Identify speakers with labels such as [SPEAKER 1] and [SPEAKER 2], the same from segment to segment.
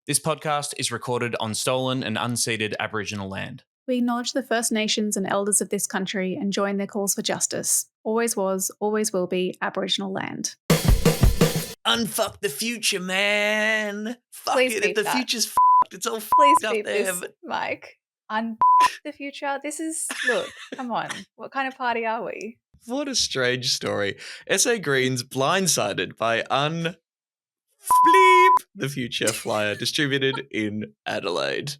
[SPEAKER 1] This podcast is recorded on stolen and unceded Aboriginal land.
[SPEAKER 2] We acknowledge the First Nations and elders of this country and join their calls for justice. Always was, always will be Aboriginal land.
[SPEAKER 1] Unfuck the future, man. Fuck
[SPEAKER 2] Please
[SPEAKER 1] it. If
[SPEAKER 2] beep
[SPEAKER 1] the
[SPEAKER 2] that.
[SPEAKER 1] future's fucked, it's all
[SPEAKER 2] Please
[SPEAKER 1] fucked up
[SPEAKER 2] beep
[SPEAKER 1] there.
[SPEAKER 2] this, Mike. The future. This is, look, come on. What kind of party are we?
[SPEAKER 1] What a strange story. SA Greens blindsided by the future flyer distributed in Adelaide.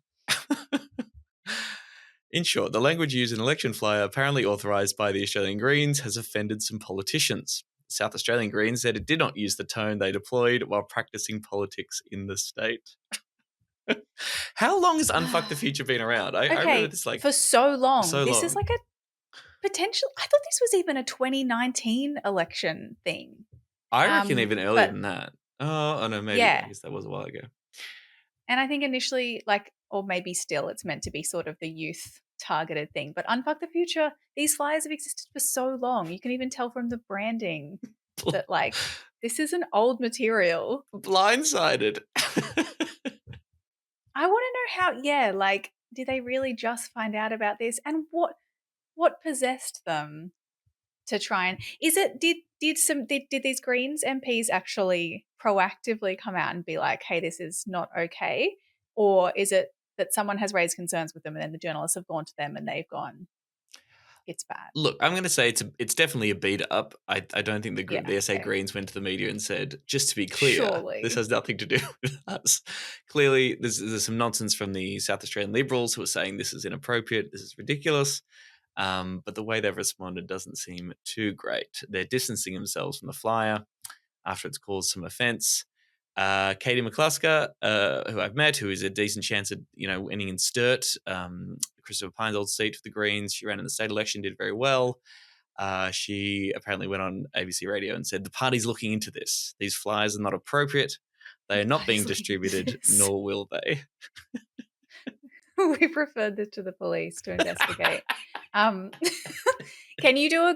[SPEAKER 1] In short, the language used in election flyer, apparently authorised by the Australian Greens, has offended some politicians. South Australian Greens said it did not use the tone they deployed while practising politics in the state. How long has Unfuck the Future been around? I remember this
[SPEAKER 2] for so long.
[SPEAKER 1] This
[SPEAKER 2] is like a potential. I thought this was even a 2019 election thing.
[SPEAKER 1] I reckon even earlier than that. Oh no, maybe.
[SPEAKER 2] Yeah.
[SPEAKER 1] I guess that was a while ago.
[SPEAKER 2] And I think initially, or maybe still, it's meant to be sort of the youth targeted thing. But Unfuck the Future, these flyers have existed for so long. You can even tell from the branding that this is an old material.
[SPEAKER 1] Blindsided.
[SPEAKER 2] I want to know how, did they really just find out about this? And what possessed them to try and did these Greens MPs actually proactively come out and be like, hey, this is not okay? Or is it that someone has raised concerns with them and then the journalists have gone to them and they've gone, it's bad?
[SPEAKER 1] Look, I'm going to say it's definitely a beat up. I don't think the SA Greens went to the media and said, just to be clear, this has nothing to do with us. Clearly, there's some nonsense from the South Australian Liberals who are saying this is inappropriate, this is ridiculous. But the way they've responded doesn't seem too great. They're distancing themselves from the flyer after it's caused some offence. Katie McClusker, who I've met, who is a decent chance at winning in Sturt, Christopher Pyne's old seat for the Greens. She ran in the state election, did very well. She apparently went on ABC Radio and said the party's looking into this. These flyers are not appropriate. They are not being distributed, nor will they.
[SPEAKER 2] We referred this to the police to investigate. Can you do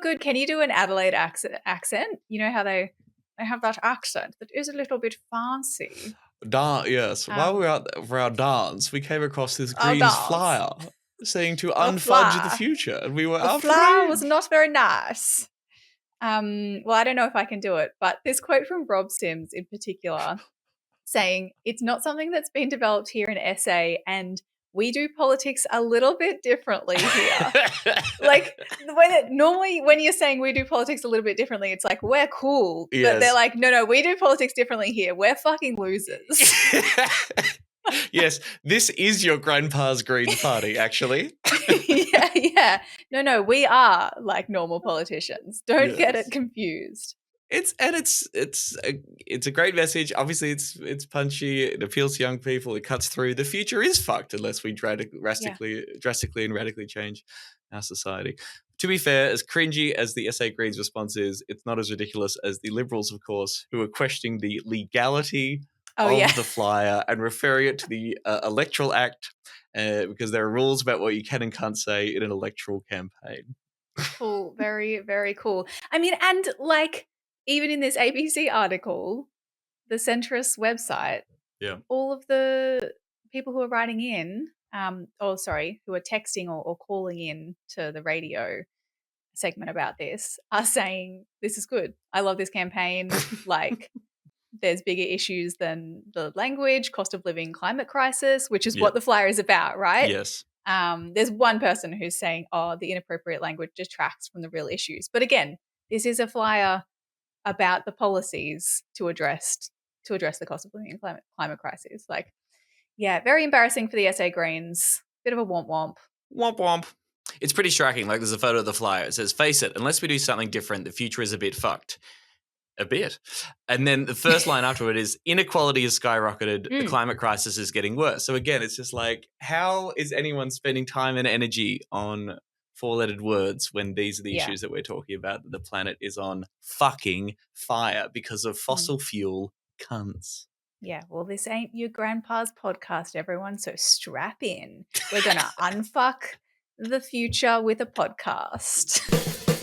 [SPEAKER 2] an Adelaide accent? You know how they have that accent that is a little bit fancy.
[SPEAKER 1] Yes. While we were out for our dance, we came across this Greens flyer saying to unfudge the future, and we were
[SPEAKER 2] the flyer was not very nice. Well, I don't know if I can do it, but this quote from Rob Sims in particular saying it's not something that's been developed here in SA, and we do politics a little bit differently here. Normally when you're saying we do politics a little bit differently, it's like, we're cool. Yes. But they're like, no, we do politics differently here. We're fucking losers.
[SPEAKER 1] Yes, this is your grandpa's Green Party, actually.
[SPEAKER 2] Yeah. No, we are like normal politicians. Don't get it confused.
[SPEAKER 1] It's a great message. Obviously, it's punchy. It appeals to young people. It cuts through. The future is fucked unless we drastically and radically change our society. To be fair, as cringy as the SA Greens response is, it's not as ridiculous as the Liberals, of course, who are questioning the legality of the flyer and referring it to the Electoral Act because there are rules about what you can and can't say in an electoral campaign.
[SPEAKER 2] Cool. Very, very cool. I mean, and even in this ABC article, the centrist website, all of the people who are writing in, who are texting or calling in to the radio segment about this are saying, this is good. I love this campaign. There's bigger issues than the language, cost of living, climate crisis, which is what the flyer is about, right?
[SPEAKER 1] Yes.
[SPEAKER 2] There's one person who's saying, the inappropriate language detracts from the real issues. But again, this is a flyer about the policies to address the cost of living and climate crisis. Very embarrassing for the SA Greens. Bit of a womp womp.
[SPEAKER 1] Womp womp. It's pretty striking. There's a photo of the flyer. It says, face it, unless we do something different, the future is a bit fucked. A bit. And then the first line after it is, inequality has skyrocketed, the climate crisis is getting worse. So again, it's just how is anyone spending time and energy on four-lettered words when these are the issues that we're talking about, that the planet is on fucking fire because of fossil fuel cunts.
[SPEAKER 2] Yeah, well, this ain't your grandpa's podcast, everyone, so strap in. We're going to unfuck the future with a podcast.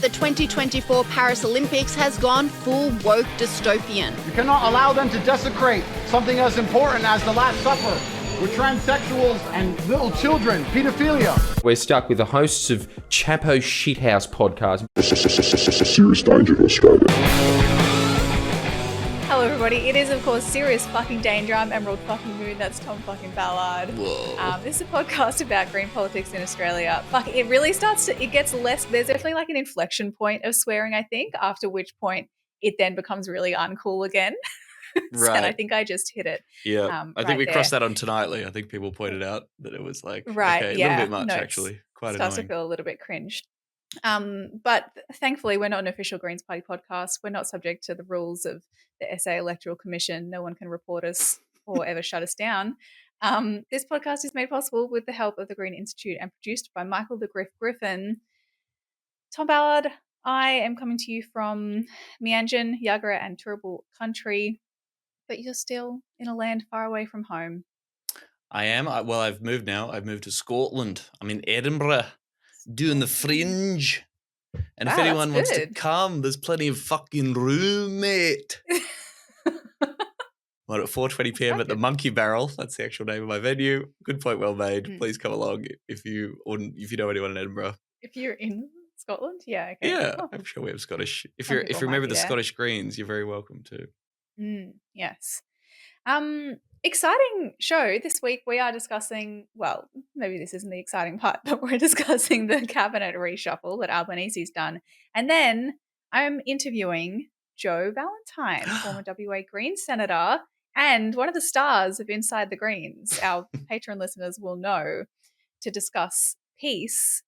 [SPEAKER 3] that the 2024 Paris Olympics has gone full woke dystopian.
[SPEAKER 4] You cannot allow them to desecrate something as important as the Last Supper with transsexuals and little children, pedophilia.
[SPEAKER 5] We're stuck with the hosts of Chapo Shithouse podcast.
[SPEAKER 6] Serious danger to Australia.
[SPEAKER 2] Hello everybody, it is of course Serious Fucking Danger. I'm Emerald fucking Moon, that's Tom fucking Ballard.
[SPEAKER 1] Whoa.
[SPEAKER 2] This is a podcast about green politics in Australia. Fuck, it really it gets less, there's definitely like an inflection point of swearing, I think, after which point it then becomes really uncool again.
[SPEAKER 1] Right.
[SPEAKER 2] And I think I just hit it.
[SPEAKER 1] Yeah. I think we crossed that on Tonightly. I think people pointed out that it was like,
[SPEAKER 2] right,
[SPEAKER 1] okay,
[SPEAKER 2] yeah,
[SPEAKER 1] a little bit much actually. Quite
[SPEAKER 2] starts
[SPEAKER 1] annoying.
[SPEAKER 2] To feel a little bit cringed. But thankfully, we're not an official Greens Party podcast. We're not subject to the rules of the SA Electoral Commission. No one can report us or ever shut us down. This podcast is made possible with the help of the Green Institute and produced by Michael the Griffin. Tom Ballard, I am coming to you from Mianjin, Yagara and Turrbal country, but you're still in a land far away from home.
[SPEAKER 1] I am. Well, I've moved now. I've moved to Scotland. I'm in Edinburgh. Doing the Fringe. And if anyone wants to come, there's plenty of fucking room, mate. What, at 4:20 p.m. at the Monkey Barrel. That's the actual name of my venue. Good point, well made. Please come along if you know anyone in Edinburgh.
[SPEAKER 2] If you're in Scotland, yeah, okay.
[SPEAKER 1] Yeah, I'm sure we have Scottish. If you remember the Scottish Greens, you're very welcome to.
[SPEAKER 2] Yes. Exciting show. This week we are discussing, well, maybe this isn't the exciting part, but we're discussing the cabinet reshuffle that Albanese's done. And then I'm interviewing Joe Vallentine, former WA Greens Senator and one of the stars of Inside the Greens. Our patron listeners will know, to discuss peace.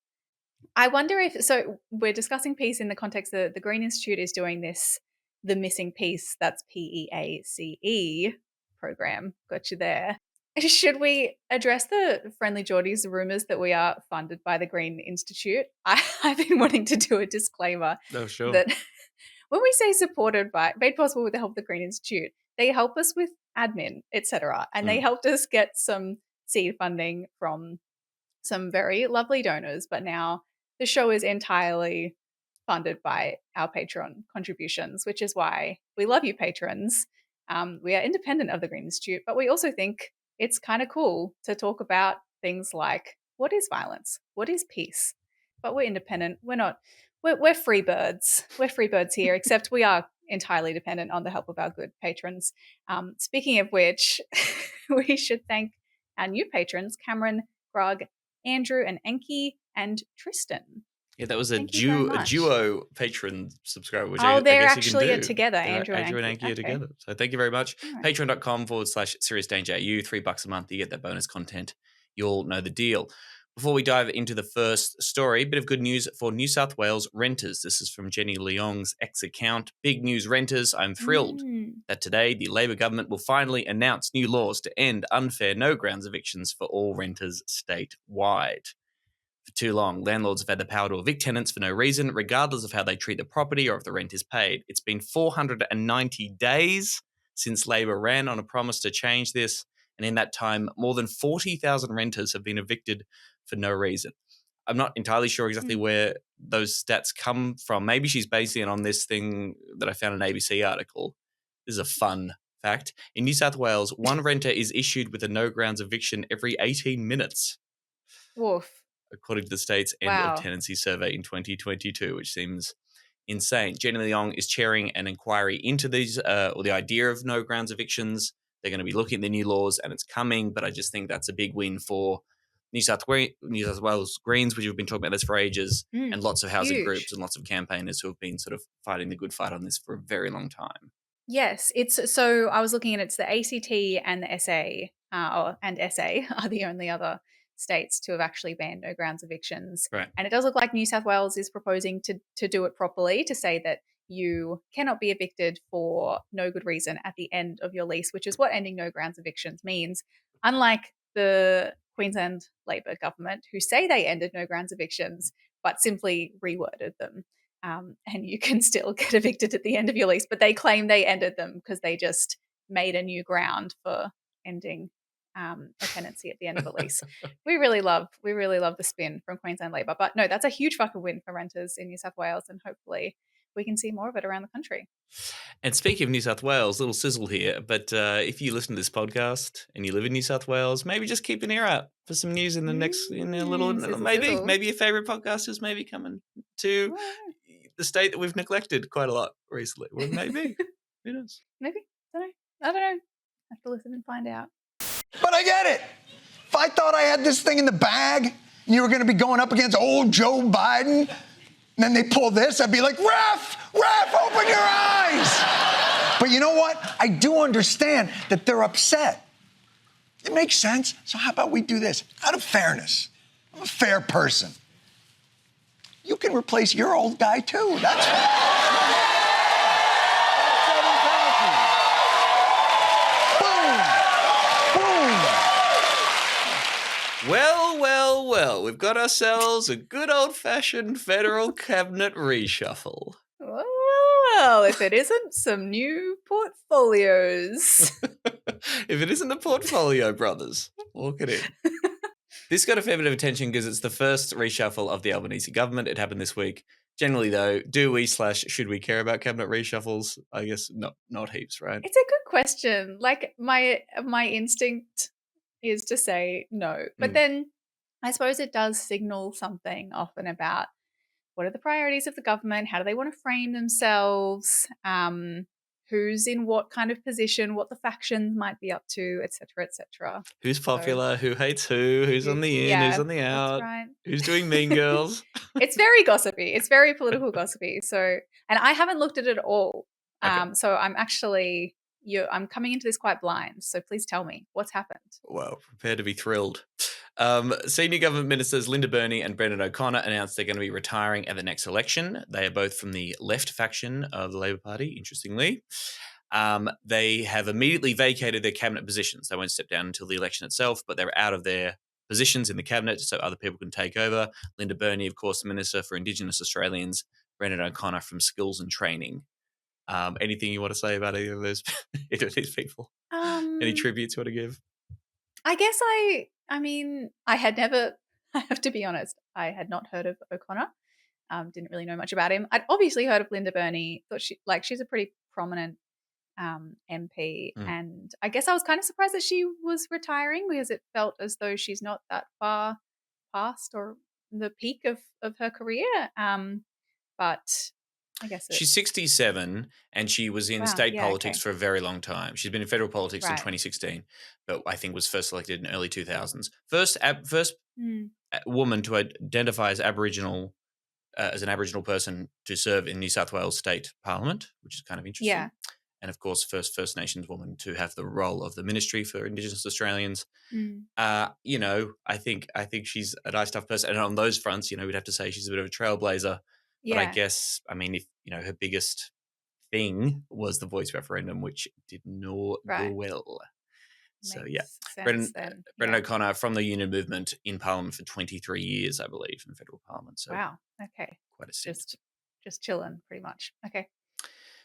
[SPEAKER 2] I wonder so we're discussing peace in the context that the Green Institute is doing this, the Missing Peace, that's PEACE program. Got you there. Should we address the Friendly Geordies rumours that we are funded by the Green Institute? I've been wanting to do a disclaimer that when we say supported by, made possible with the help of the Green Institute, they help us with admin, etc. And they helped us get some seed funding from some very lovely donors, but now the show is entirely funded by our Patreon contributions, which is why we love you, patrons. We are independent of the Green Institute, but we also think it's kind of cool to talk about things like, what is violence? What is peace? But we're independent. We're free birds. We're free birds here, except we are entirely dependent on the help of our good patrons. Speaking of which, we should thank our new patrons, Cameron, Grug, Andrew and Enki and Tristan.
[SPEAKER 1] Yeah, that was a duo patron subscriber, which
[SPEAKER 2] they're
[SPEAKER 1] I guess
[SPEAKER 2] actually
[SPEAKER 1] you can do.
[SPEAKER 2] Together.
[SPEAKER 1] Andrew and Enki are together. So thank you very much. Right. Patreon.com/SeriousDangerAU, $3 a month. You get that bonus content. You'll know the deal. Before we dive into the first story, a bit of good news for New South Wales renters. This is from Jenny Leong's ex-account. Big news, renters. I'm thrilled that today the Labor government will finally announce new laws to end unfair no-grounds evictions for all renters statewide. For too long, landlords have had the power to evict tenants for no reason, regardless of how they treat the property or if the rent is paid. It's been 490 days since Labor ran on a promise to change this, and in that time, more than 40,000 renters have been evicted for no reason. I'm not entirely sure exactly where those stats come from. Maybe she's basing it on this thing that I found in an ABC article. This is a fun fact. In New South Wales, one renter is issued with a no-grounds eviction every 18 minutes.
[SPEAKER 2] Woof.
[SPEAKER 1] According to the state's end of tenancy survey in 2022, which seems insane. Jenny Leong is chairing an inquiry into these, or the idea of no grounds evictions. They're going to be looking at the new laws, and it's coming. But I just think that's a big win for New South Wales Greens, which have been talking about this for ages, and lots of housing groups and lots of campaigners who have been sort of fighting the good fight on this for a very long time.
[SPEAKER 2] Yes, so I was looking at it's the ACT and the SA, and SA are the only other states to have actually banned no grounds evictions.
[SPEAKER 1] Right.
[SPEAKER 2] And it does look like New South Wales is proposing to do it properly, to say that you cannot be evicted for no good reason at the end of your lease, which is what ending no grounds evictions means. Unlike the Queensland Labor government, who say they ended no grounds evictions, but simply reworded them. And you can still get evicted at the end of your lease, but they claim they ended them because they just made a new ground for ending a tenancy at the end of a lease. We really love the spin from Queensland Labor. But no, that's a huge fucking win for renters in New South Wales, and hopefully we can see more of it around the country.
[SPEAKER 1] And speaking of New South Wales, little sizzle here, but if you listen to this podcast and you live in New South Wales, maybe just keep an ear out for some news in the next, maybe your favourite podcast is maybe coming to the state that we've neglected quite a lot recently. Well, maybe. Who knows?
[SPEAKER 2] Maybe. I don't know. I have to listen and find out.
[SPEAKER 7] But I get it. If I thought I had this thing in the bag and you were going to be going up against old Joe Biden, and then they pull this, I'd be like, Ref, open your eyes. But you know what? I do understand that they're upset. It makes sense. So how about we do this? Out of fairness, I'm a fair person. You can replace your old guy too. That's
[SPEAKER 1] Well, we've got ourselves a good old-fashioned federal cabinet reshuffle.
[SPEAKER 2] Well, if it isn't some new portfolios.
[SPEAKER 1] If it isn't the portfolio brothers, walk it in. This got a fair bit of attention because it's the first reshuffle of the Albanese government. It happened this week. Generally, though, should we care about cabinet reshuffles? I guess not heaps, right?
[SPEAKER 2] It's a good question. Like, my instinct is to say no. But then I suppose it does signal something often about what are the priorities of the government, how do they want to frame themselves, who's in what kind of position, what the factions might be up to, et cetera, et cetera.
[SPEAKER 1] Who's popular, who hates who's on the in, who's on the out,
[SPEAKER 2] right.
[SPEAKER 1] Who's doing Mean Girls.
[SPEAKER 2] It's very gossipy. It's very political gossipy. So, and I haven't looked at it at all. Okay. So I'm actually... I'm coming into this quite blind, so please tell me what's happened.
[SPEAKER 1] Well, prepare to be thrilled. Senior government ministers Linda Burney and Brendan O'Connor announced they're going to be retiring at the next election. They are both from the left faction of the Labor Party, interestingly. They have immediately vacated their cabinet positions. They won't step down until the election itself, but they're out of their positions in the cabinet so other people can take over. Linda Burney, of course, the Minister for Indigenous Australians, Brendan O'Connor from Skills and Training. Anything you want to say about either of these people? Any tributes you want to give?
[SPEAKER 2] I guess I had never, I have to be honest, I had not heard of O'Connor. Didn't really know much about him. I'd obviously heard of Linda Burney. Thought she's a pretty prominent MP. And I guess I was kind of surprised that she was retiring because it felt as though she's not that far past or the peak of her career. But I guess
[SPEAKER 1] she's 67 and she was in state politics for a very long time. She's been in federal politics in 2016, but I think was first elected in early 2000s. First woman to identify as Aboriginal, as an Aboriginal person to serve in New South Wales State Parliament, which is kind of interesting. Yeah. And of course, First Nations woman to have the role of the Ministry for Indigenous Australians. I think she's a nice, tough person. And on those fronts, we'd have to say she's a bit of a trailblazer. Yeah. But I guess, if her biggest thing was the voice referendum, which did not go well. So, Brendan O'Connor from the union movement in Parliament for 23 years, I believe, in federal Parliament. So
[SPEAKER 2] wow. Okay.
[SPEAKER 1] Quite a stint.
[SPEAKER 2] Just chilling, pretty much. Okay.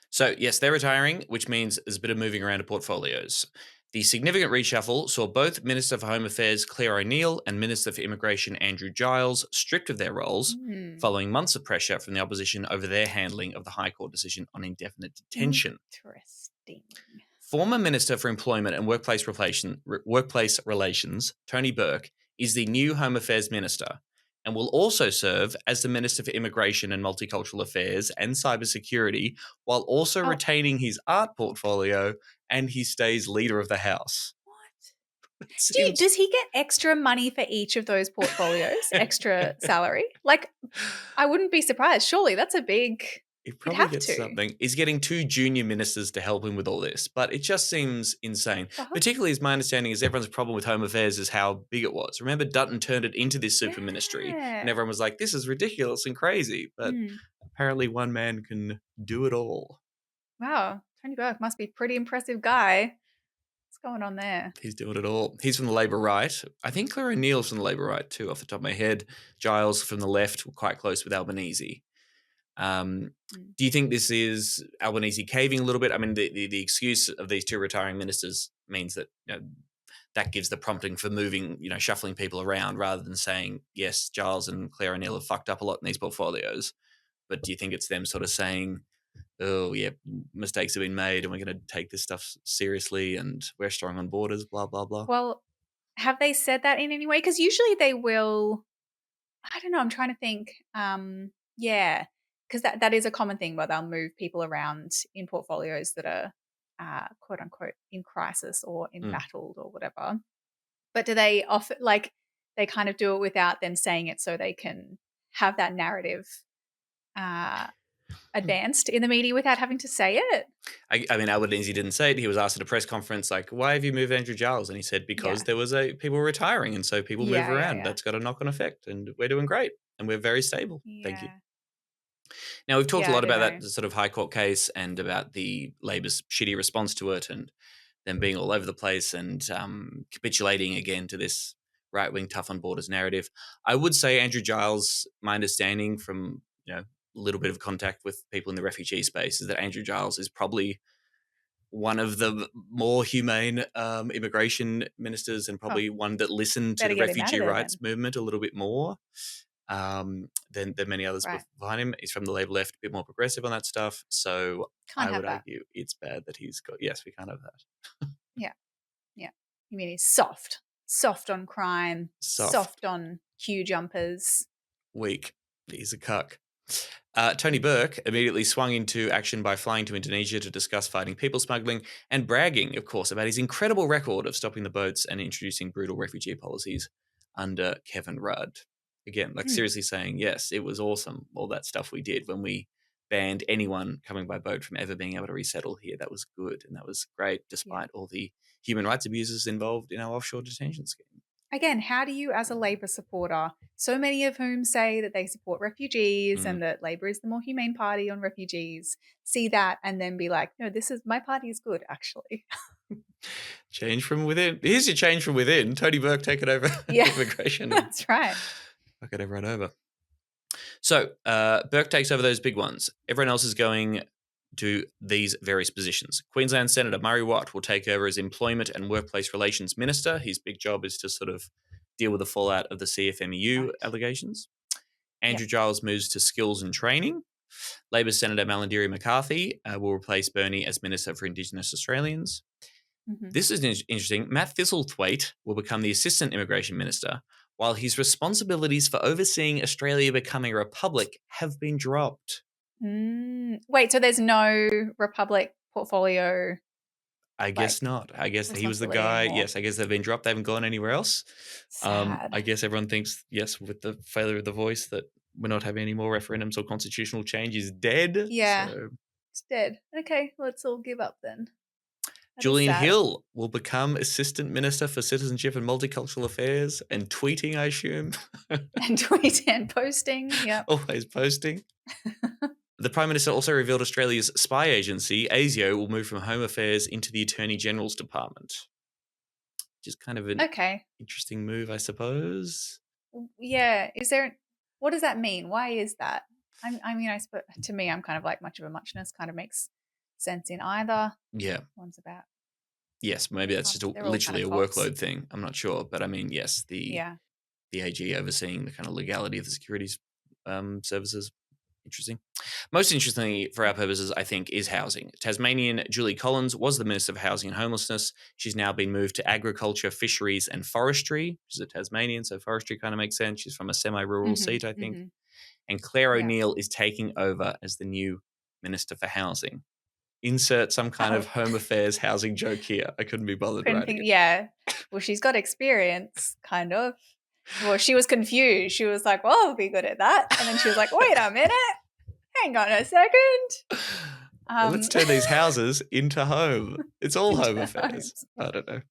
[SPEAKER 1] So, yes, they're retiring, which means there's a bit of moving around of portfolios. The significant reshuffle saw both Minister for Home Affairs Claire O'Neill and Minister for Immigration Andrew Giles stripped of their roles following months of pressure from the opposition over their handling of the High Court decision on indefinite detention.
[SPEAKER 2] Interesting.
[SPEAKER 1] Former Minister for Employment and Workplace Relations, Tony Burke, is the new Home Affairs Minister and will also serve as the Minister for Immigration and Multicultural Affairs and Cybersecurity while also retaining his art portfolio and he stays leader of the House.
[SPEAKER 2] What? Does he get extra money for each of those portfolios? Extra salary? Like, I wouldn't be surprised. Surely that's a big...
[SPEAKER 1] He probably gets something. He's getting 2 junior ministers to help him with all this, but it just seems insane. Particularly as my understanding is everyone's problem with Home Affairs is how big it was. Remember, Dutton turned it into this super ministry and everyone was like, this is ridiculous and crazy. But apparently one man can do it all.
[SPEAKER 2] Wow. Tony Burke must be a pretty impressive guy. What's going on there?
[SPEAKER 1] He's doing it all. He's from the Labor right. I think Claire O'Neill's from the Labor right too, off the top of my head. Giles from the left, quite close with Albanese. Do you think this is Albanese caving a little bit? I mean, the excuse of these 2 retiring ministers means that that gives the prompting for moving, shuffling people around rather than saying, yes, Giles and Claire O'Neill have fucked up a lot in these portfolios. But do you think it's them sort of saying, oh, yeah, mistakes have been made and we're going to take this stuff seriously and we're strong on borders, blah, blah, blah?
[SPEAKER 2] Well, have they said that in any way? Because usually they will, I don't know, I'm trying to think. Yeah, because that is a common thing where they'll move people around in portfolios that are quote unquote in crisis or embattled or whatever. But do they offer, like, they kind of do it without then saying it so they can have that narrative advanced in the media without having to say it?
[SPEAKER 1] I mean, Albanese didn't say it. He was asked at a press conference, like, why have you moved Andrew Giles? And he said, because there was people retiring, and so people move around. That's got a knock-on effect, and we're doing great, and we're very stable. Thank you. Now, we've talked a lot about that sort of High Court case and about the Labor's shitty response to it and them being all over the place and capitulating again to this right-wing tough on borders narrative. I would say Andrew Giles, my understanding from, a little bit of contact with people in the refugee space, is that Andrew Giles is probably one of the more humane immigration ministers and probably one that listened to the refugee rights movement a little bit more than many others behind him. He's from the Labour left, a bit more progressive on that stuff. So I would argue it's bad that he's got, yes, we can't have that.
[SPEAKER 2] Yeah. You mean he's soft on crime, soft on queue jumpers.
[SPEAKER 1] Weak. He's a cuck. Tony Burke immediately swung into action by flying to Indonesia to discuss fighting people smuggling and bragging, of course, about his incredible record of stopping the boats and introducing brutal refugee policies under Kevin Rudd. Again, seriously saying, yes, it was awesome, all that stuff we did when we banned anyone coming by boat from ever being able to resettle here. That was good and that was great, despite all the human rights abuses involved in our offshore detention scheme.
[SPEAKER 2] Again, how do you, as a Labour supporter, so many of whom say that they support refugees and that Labour is the more humane party on refugees, see that and then be like, no, my party is good, actually.
[SPEAKER 1] Change from within. Here's your change from within. Tony Burke taking over immigration.
[SPEAKER 2] That's right.
[SPEAKER 1] I'll get everyone over. So Burke takes over those big ones. Everyone else is going to these various positions. Queensland Senator Murray Watt will take over as Employment and Workplace Relations Minister. His big job is to sort of deal with the fallout of the CFMEU allegations. Andrew Giles moves to Skills and Training. Labor Senator Malarndirri McCarthy will replace Bernie as Minister for Indigenous Australians. This is interesting. Matt Thistlethwaite will become the Assistant Immigration Minister, while his responsibilities for overseeing Australia becoming a republic have been dropped.
[SPEAKER 2] Wait, so there's no Republic portfolio?
[SPEAKER 1] I guess not. I guess he was the guy. Anymore. Yes, I guess they've been dropped. They haven't gone anywhere else. I guess everyone thinks, yes, with the failure of the voice, that we're not having any more referendums or constitutional change is dead.
[SPEAKER 2] Yeah, it's dead. Okay, let's all give up then.
[SPEAKER 1] Julian Hill will become Assistant Minister for Citizenship and Multicultural Affairs and tweeting, I assume.
[SPEAKER 2] And tweeting and posting, yeah.
[SPEAKER 1] Always posting. The Prime Minister also revealed Australia's spy agency, ASIO, will move from Home Affairs into the Attorney General's Department. Which is kind of an interesting move, I suppose.
[SPEAKER 2] Yeah. What does that mean? Why is that? I mean, I suppose, to me, I'm kind of like much of a muchness, kind of makes sense in either.
[SPEAKER 1] Yeah.
[SPEAKER 2] One's about.
[SPEAKER 1] Yes, maybe that's just literally a workload thing. I'm not sure. But I mean, yes, the AG overseeing the kind of legality of the securities services. Interesting. Most interestingly, for our purposes, I think, is housing. Tasmanian Julie Collins was the Minister for Housing and Homelessness. She's now been moved to Agriculture, Fisheries and Forestry. She's a Tasmanian, so forestry kind of makes sense. She's from a semi-rural seat, I think. And Claire O'Neill is taking over as the new Minister for Housing. Insert some kind of Home Affairs housing joke here. I couldn't be bothered writing it.
[SPEAKER 2] Yeah. Well, she's got experience, kind of. Well, she was confused. She was like, well, I'll be good at that. And then she was like, wait a minute. Hang on a second.
[SPEAKER 1] Well, let's turn these houses into home. It's all Home Affairs. I don't know.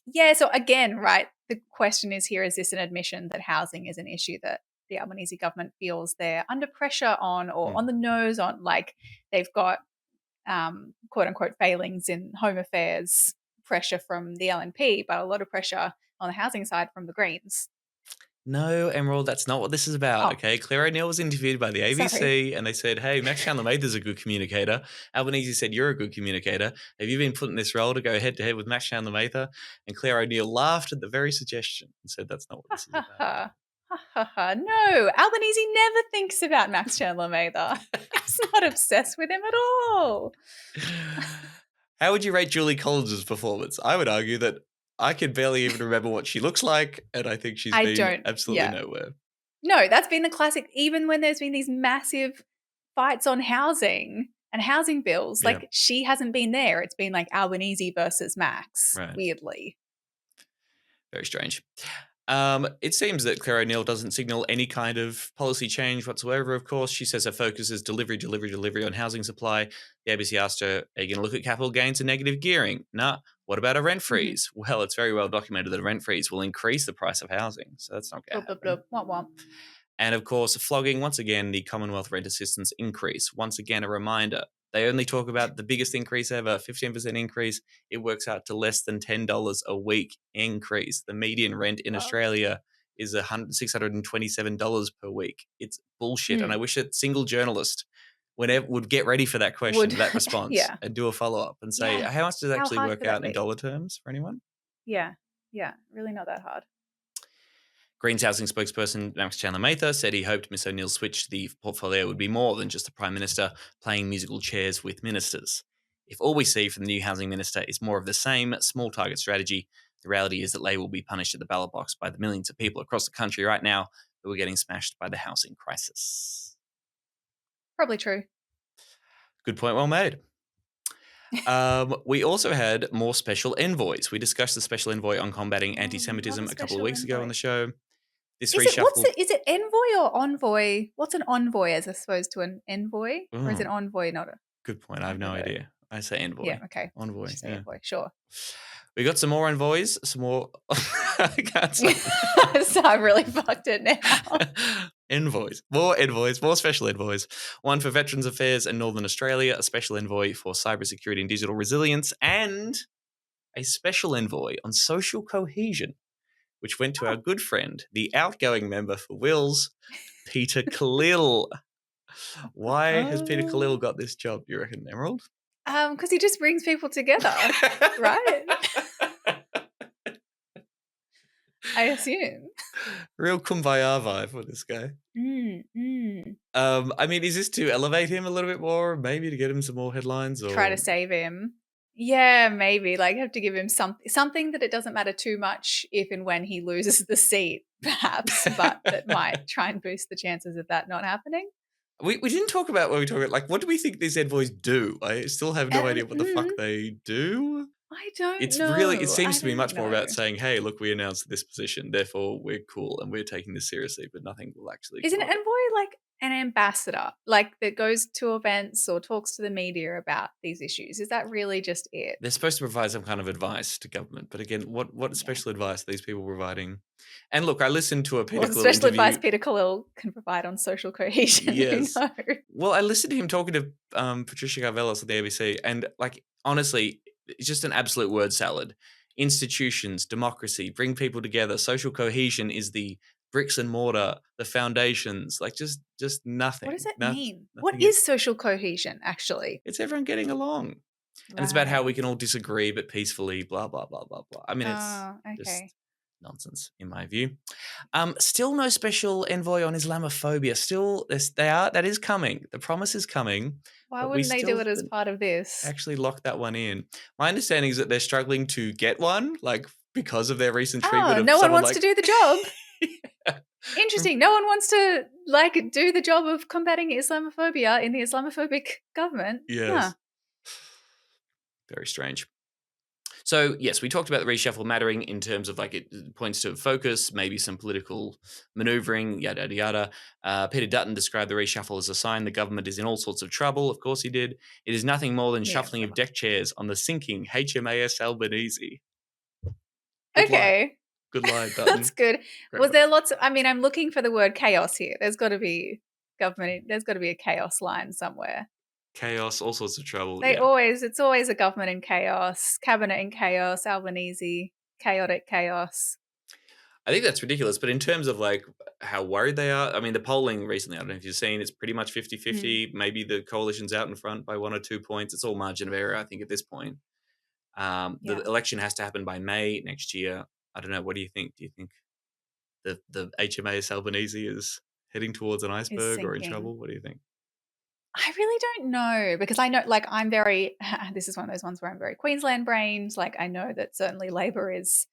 [SPEAKER 2] Yeah, so again, right, the question is here, is this an admission that housing is an issue that the Albanese government feels they're under pressure on or on the nose on? Like they've got, quote unquote, failings in Home Affairs, pressure from the LNP, but a lot of pressure on the housing side from the Greens.
[SPEAKER 1] No, Emerald, that's not what this is about, okay? Claire O'Neill was interviewed by the ABC and they said, hey, Max Chandler-Mather's a good communicator. Albanese said, you're a good communicator. Have you been put in this role to go head-to-head with Max Chandler-Mather? And Claire O'Neill laughed at the very suggestion and said, that's not what this is about.
[SPEAKER 2] No, Albanese never thinks about Max Chandler-Mather. He's not obsessed with him at all.
[SPEAKER 1] How would you rate Julie Collins' performance? I would argue that I can barely even remember what she looks like, and I think she's been absolutely nowhere.
[SPEAKER 2] No, that's been the classic. Even when there's been these massive fights on housing and housing bills, like she hasn't been there. It's been like Albanese versus Max, weirdly.
[SPEAKER 1] Very strange. It seems that Claire O'Neill doesn't signal any kind of policy change whatsoever, of course. She says her focus is delivery on housing supply. The ABC asked her, are you going to look at capital gains and negative gearing? Nah. What about a rent freeze? Mm-hmm. Well, it's very well documented that a rent freeze will increase the price of housing. So that's not going to happen.
[SPEAKER 2] Womp.
[SPEAKER 1] And of course, flogging, once again, the Commonwealth rent assistance increase. Once again, a reminder. They only talk about the biggest increase ever, 15% increase. It works out to less than $10 a week increase. The median rent in Australia is $627 per week. It's bullshit. And I wish a single journalist would get ready for that question, that response, and do a follow-up and say, how much does it actually work out in dollar terms for anyone?
[SPEAKER 2] Yeah, really not that hard.
[SPEAKER 1] Greens housing spokesperson Max Chandler-Mather said he hoped Miss O'Neill's switch to the portfolio would be more than just the Prime Minister playing musical chairs with ministers. If all we see from the new housing minister is more of the same small target strategy, the reality is that Labor will be punished at the ballot box by the millions of people across the country right now who are getting smashed by the housing crisis.
[SPEAKER 2] Probably true.
[SPEAKER 1] Good point, well made. We also had more special envoys. We discussed the special envoy on combating anti-Semitism a couple of weeks ago on the show. This reshuffle.
[SPEAKER 2] Is it envoy or envoy? What's an envoy as opposed to an envoy? Or is an envoy not a...
[SPEAKER 1] Good point. I have no idea. I say envoy.
[SPEAKER 2] Yeah, okay.
[SPEAKER 1] Envoy. Yeah.
[SPEAKER 2] Envoy, sure.
[SPEAKER 1] We got some more envoys, some more... I can't say.
[SPEAKER 2] So I really fucked it now.
[SPEAKER 1] Envoys. More special envoys. One for Veterans Affairs in Northern Australia, a special envoy for cybersecurity and digital resilience, and a special envoy on social cohesion, which went to our good friend, the outgoing member for Wills, Peter Khalil. Why has Peter Khalil got this job, do you reckon, Emerald?
[SPEAKER 2] Because he just brings people together, right? I assume.
[SPEAKER 1] Real kumbaya vibe for this guy. I mean, is this to elevate him a little bit more? Maybe to get him some more headlines? Or
[SPEAKER 2] try to save him? Yeah, maybe. Like, have to give him something that it doesn't matter too much if and when he loses the seat, perhaps, but that might try and boost the chances of that not happening.
[SPEAKER 1] We didn't talk about when we talk about, like, what do we think these envoys do? I still have no idea what the fuck they do.
[SPEAKER 2] I don't
[SPEAKER 1] know. It seems to be much more about saying, hey, look, we announced this position, therefore we're cool and we're taking this seriously, but nothing will actually...
[SPEAKER 2] Is an envoy like an ambassador, like that goes to events or talks to the media about these issues? Is that really just it?
[SPEAKER 1] They're supposed to provide some kind of advice to government, but again, what special advice are these people providing? And look, I listened to a Peter Khalil
[SPEAKER 2] special
[SPEAKER 1] interview.
[SPEAKER 2] Advice Peter Khalil can provide on social cohesion.
[SPEAKER 1] Yes. Well, I listened to him talking to Patricia Carvelis at the ABC, and like, honestly, it's just an absolute word salad. Institutions, democracy, bring people together. Social cohesion is the bricks and mortar, the foundations, like just nothing.
[SPEAKER 2] What does that mean? What is social cohesion, actually?
[SPEAKER 1] It's everyone getting along. Right. And it's about how we can all disagree, but peacefully, blah, blah, blah, blah, blah. I mean, it's just nonsense, in my view. Still no special envoy on Islamophobia. Still, that is coming. The promise is coming.
[SPEAKER 2] Why wouldn't they do it as part of this?
[SPEAKER 1] Actually lock that one in. My understanding is that they're struggling to get one, like, because of their recent treatment of
[SPEAKER 2] no one wants
[SPEAKER 1] like...
[SPEAKER 2] to do the job. Interesting. No one wants to like do the job of combating Islamophobia in the Islamophobic government.
[SPEAKER 1] Yes. Huh. Very strange. So, yes, we talked about the reshuffle mattering in terms of, like, it points to focus, maybe some political maneuvering, yada, yada, yada. Peter Dutton described the reshuffle as a sign the government is in all sorts of trouble. Of course he did. It is nothing more than shuffling of deck chairs on the sinking HMAS Albanese. Good line, Dutton.
[SPEAKER 2] That's good. Great. Was there lots of, I mean, I'm looking for the word chaos here. There's got to be a chaos line somewhere.
[SPEAKER 1] Chaos, all sorts of trouble.
[SPEAKER 2] It's always a government in chaos, cabinet in chaos, Albanese, chaotic chaos.
[SPEAKER 1] I think that's ridiculous. But in terms of like how worried they are, I mean, the polling recently, I don't know if you've seen, it's pretty much 50-50. Maybe the coalition's out in front by 1 or 2 points. It's all margin of error, I think, at this point. The election has to happen by May next year. I don't know. What do you think? Do you think the HMAS Albanese is heading towards an iceberg or in trouble? What do you think?
[SPEAKER 2] I really don't know, because I know, like, I'm very, this is one of those ones where I'm very Queensland brained. Like, I know that certainly Labor is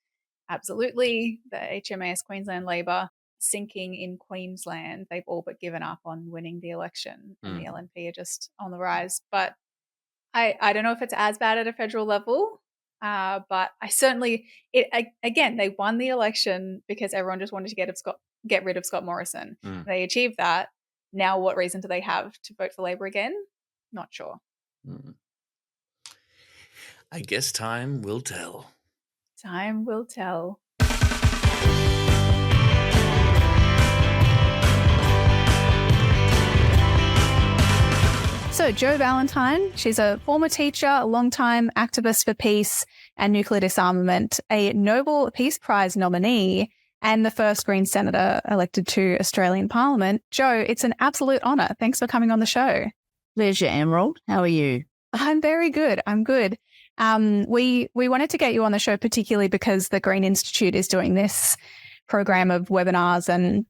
[SPEAKER 2] absolutely, the HMAS Queensland Labor sinking in Queensland. They've all but given up on winning the election, and the LNP are just on the rise. But I don't know if it's as bad at a federal level, but I certainly, again, they won the election because everyone just wanted to get rid of Scott Morrison. They achieved that. Now, what reason do they have to vote for Labor again? Not sure.
[SPEAKER 1] I guess time will tell.
[SPEAKER 2] Time will tell. So Jo Vallentine, she's a former teacher, a long-time activist for peace and nuclear disarmament, a Nobel Peace Prize nominee, and the first Green senator elected to Australian Parliament. Jo, it's an absolute honour. Thanks for coming on the show.
[SPEAKER 8] Pleasure, Emerald. How are you?
[SPEAKER 2] I'm very good. I'm good. We wanted to get you on the show particularly because the Green Institute is doing this program of webinars and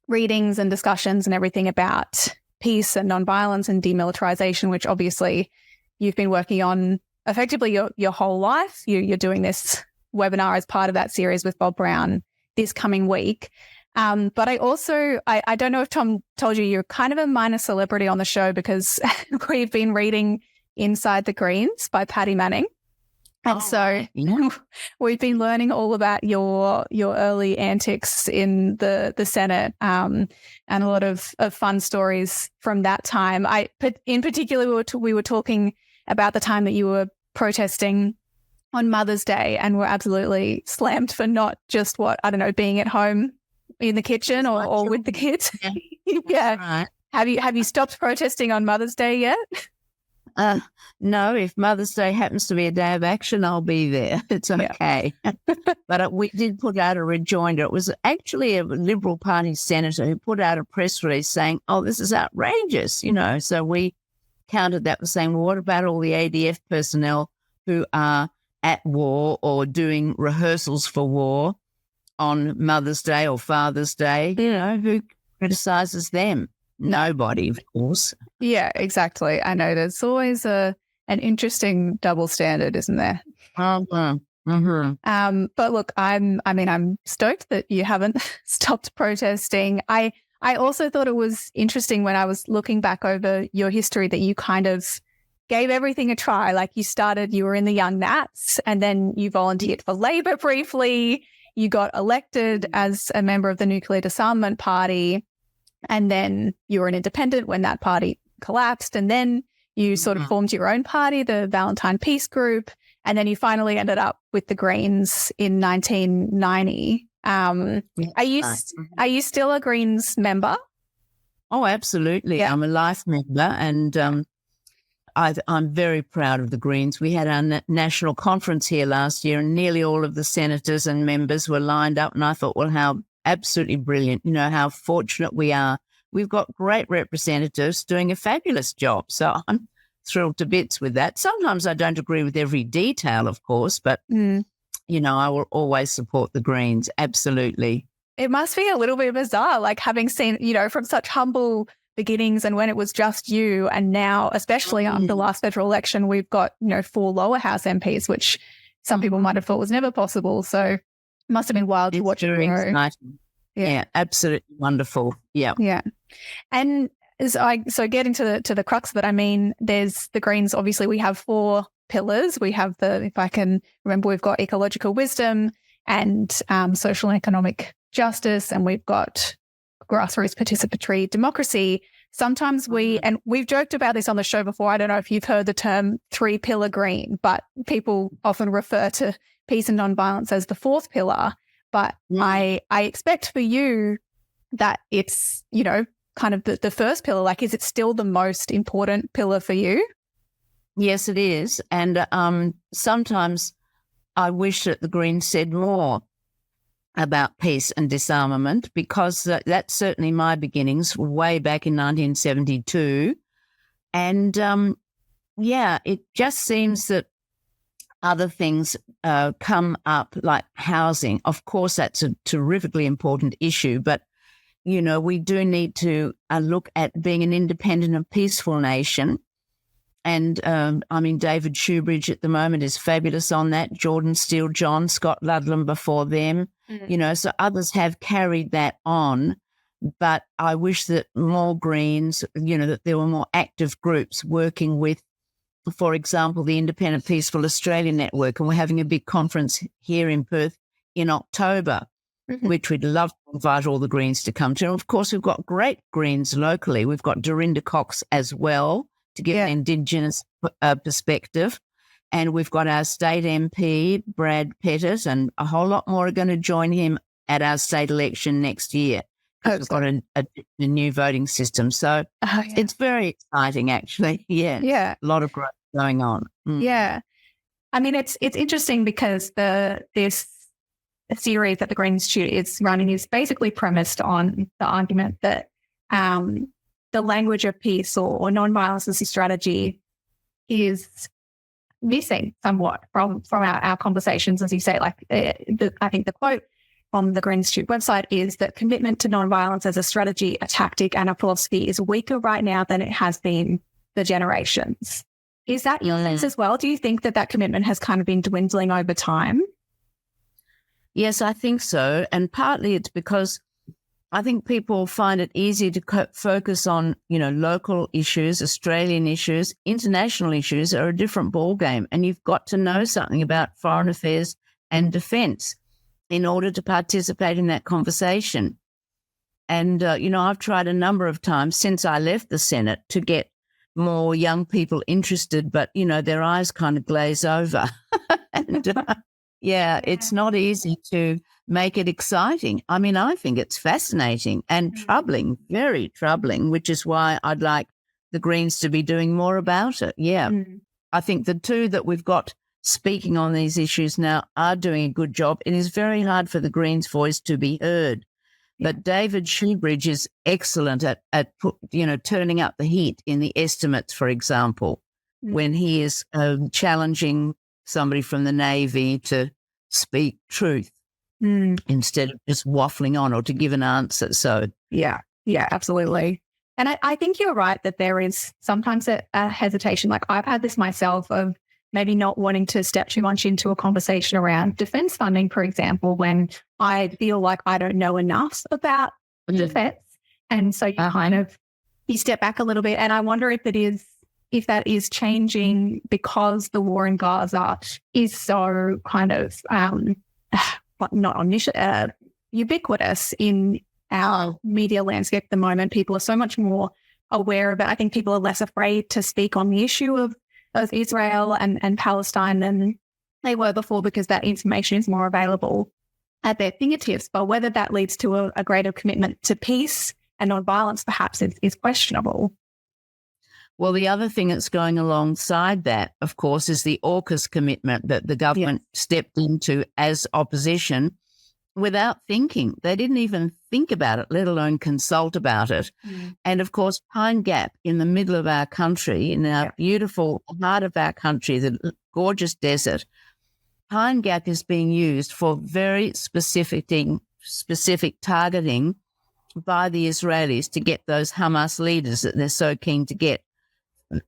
[SPEAKER 2] readings and discussions and everything about peace and nonviolence and demilitarization, which obviously you've been working on effectively your whole life. You're doing this webinar as part of that series with Bob Brown this coming week. But I also, I don't know if Tom told you, you're kind of a minor celebrity on the show because we've been reading Inside the Greens by Patty Manning. And we've been learning all about your early antics in the Senate and a lot of fun stories from that time. In particular, we were talking about the time that you were protesting on Mother's Day and were absolutely slammed for not just being at home in the kitchen or with the kids. Yeah. Right. Have you stopped protesting on Mother's Day yet?
[SPEAKER 8] No, if Mother's Day happens to be a day of action, I'll be there. It's okay. Yeah. But we did put out a rejoinder. It was actually a Liberal Party senator who put out a press release saying, oh, this is outrageous, So we countered that with saying, well, what about all the ADF personnel who are at war or doing rehearsals for war on Mother's Day or Father's Day? Who criticises them? Nobody, of course.
[SPEAKER 2] Yeah, exactly. I know there's always an interesting double standard, isn't there?
[SPEAKER 8] Mm-hmm.
[SPEAKER 2] But look, I'm stoked that you haven't stopped protesting. I also thought it was interesting when I was looking back over your history that you kind of gave everything a try. Like you were in the Young Nats and then you volunteered for Labor briefly. You got elected as a member of the Nuclear Disarmament Party. And then you were an independent when that party collapsed. And then you sort of formed your own party, the Vallentine Peace Group. And then you finally ended up with the Greens in 1990. Are you still a Greens member?
[SPEAKER 8] Oh, absolutely. Yeah. I'm a life member. And I'm very proud of the Greens. We had our national conference here last year and nearly all of the senators and members were lined up. And I thought, well, how absolutely brilliant. How fortunate we are. We've got great representatives doing a fabulous job. So I'm thrilled to bits with that. Sometimes I don't agree with every detail, of course, but, I will always support the Greens. Absolutely.
[SPEAKER 2] It must be a little bit bizarre, like having seen, from such humble beginnings and when it was just you. And now, especially after the last federal election, we've got, 4 lower house MPs, which some people might have thought was never possible. So must have been wild to watch it grow.
[SPEAKER 8] Yeah, absolutely wonderful. Yeah.
[SPEAKER 2] Yeah. And so getting to the crux of it, there's the Greens, obviously we have 4 pillars. We have if I can remember, we've got ecological wisdom and social and economic justice, and we've got grassroots participatory democracy. Sometimes we've joked about this on the show before. I don't know if you've heard the term 3-pillar Green, but people often refer to peace and nonviolence as the 4th pillar. But I expect for you that it's, kind of the first pillar. Like, is it still the most important pillar for you?
[SPEAKER 8] Yes, it is. And sometimes I wish that the Greens said more. about peace and disarmament, because that's certainly my beginnings way back in 1972. And, it just seems that other things come up, like housing. Of course, that's a terrifically important issue, but, we do need to look at being an independent and peaceful nation. And, David Shoebridge at the moment is fabulous on that. Jordan Steele John, Scott Ludlam before them, so others have carried that on. But I wish that more Greens, that there were more active groups working with, for example, the Independent Peaceful Australia Network. And we're having a big conference here in Perth in October, which we'd love to invite all the Greens to come to. And of course, we've got great Greens locally. We've got Dorinda Cox as well, to give an Indigenous perspective. And we've got our state MP, Brad Pettit, and a whole lot more are going to join him at our state election next year. We've got a new voting system. So it's very exciting, actually. Yeah.
[SPEAKER 9] Yeah.
[SPEAKER 8] A lot of growth going on.
[SPEAKER 9] Yeah. I mean, it's interesting because this series that the Greens Institute is running is basically premised on the argument that the language of peace or non-violence as a strategy is missing somewhat from our conversations, as you say. Like I think the quote from the Green Institute website is that commitment to non-violence as a strategy, a tactic, and a philosophy is weaker right now than it has been for generations. Is that your sense as well? Do you think that commitment has kind of been dwindling over time?
[SPEAKER 8] Yes, I think so. And partly it's because I think people find it easy to focus on, local issues, Australian issues. International issues are a different ballgame, and you've got to know something about foreign affairs and defence in order to participate in that conversation. And, I've tried a number of times since I left the Senate to get more young people interested, but, their eyes kind of glaze over. And, it's not easy to make it exciting. I mean, I think it's fascinating and troubling, very troubling, which is why I'd like the Greens to be doing more about it. Yeah. I think the two that we've got speaking on these issues now are doing a good job. It is very hard for the Greens' voice to be heard. But David Shoebridge is excellent at turning up the heat in the estimates, for example, when he is challenging somebody from the Navy to speak truth instead of just waffling on or to give an answer. So
[SPEAKER 9] yeah, absolutely. And I think you're right that there is sometimes a hesitation. Like I've had this myself of maybe not wanting to step too much into a conversation around defence funding, for example, when I feel like I don't know enough about defence. And so you step back a little bit. And I wonder if that is changing because the war in Gaza is so kind of not omniscient, ubiquitous in our media landscape at the moment. People are so much more aware of it. I think people are less afraid to speak on the issue of Israel and Palestine than they were before because that information is more available at their fingertips. But whether that leads to a greater commitment to peace and non-violence perhaps is questionable.
[SPEAKER 8] Well, the other thing that's going alongside that, of course, is the Orcus commitment that the government stepped into as opposition without thinking. They didn't even think about it, let alone consult about it. And, of course, Pine Gap in the middle of our country, in our beautiful heart of our country, the gorgeous desert, Pine Gap is being used for very specific targeting by the Israelis to get those Hamas leaders that they're so keen to get,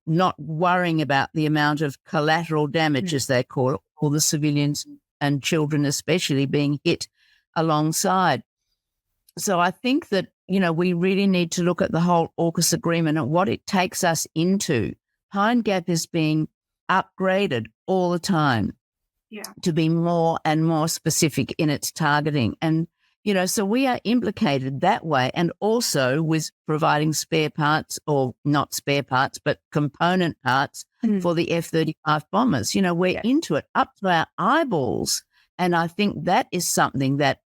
[SPEAKER 8] not worrying about the amount of collateral damage, as they call it, all the civilians and children especially being hit alongside. So I think that, we really need to look at the whole Orcus agreement and what it takes us into. Pine Gap is being upgraded all the time to be more and more specific in its targeting. And, so we are implicated that way, and also with providing spare parts, or not spare parts, but component parts for the F-35 bombers. We're into it up to our eyeballs. And I think that is something that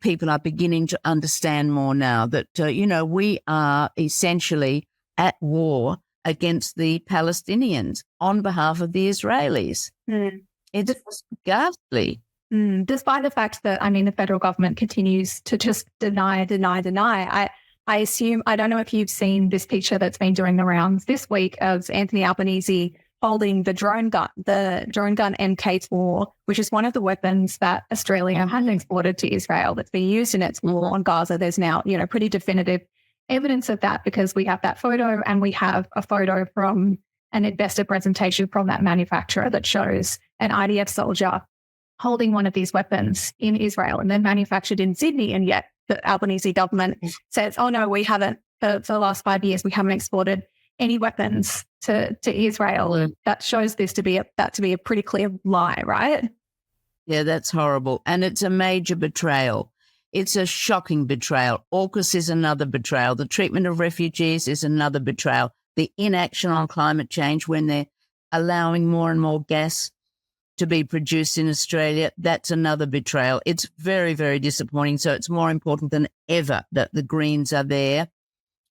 [SPEAKER 8] people are beginning to understand more now, that, we are essentially at war against the Palestinians on behalf of the Israelis. It's ghastly.
[SPEAKER 9] Despite the fact that, the federal government continues to just deny. I assume, I don't know if you've seen this picture that's been doing the rounds this week of Anthony Albanese holding the drone gun MK4, which is one of the weapons that Australia has exported to Israel that's been used in its war on Gaza. There's now, pretty definitive evidence of that because we have that photo and we have a photo from an investor presentation from that manufacturer that shows an IDF soldier holding one of these weapons in Israel and then manufactured in Sydney. And yet the Albanese government says, oh no, we haven't, for the last 5 years, we haven't exported any weapons to Israel. That shows this to be a pretty clear lie, right?
[SPEAKER 8] Yeah, that's horrible. And it's a major betrayal. It's a shocking betrayal. Orcus is another betrayal. The treatment of refugees is another betrayal. The inaction on climate change when they're allowing more and more gas to be produced in Australia, that's another betrayal. It's very, very disappointing. So it's more important than ever that the Greens are there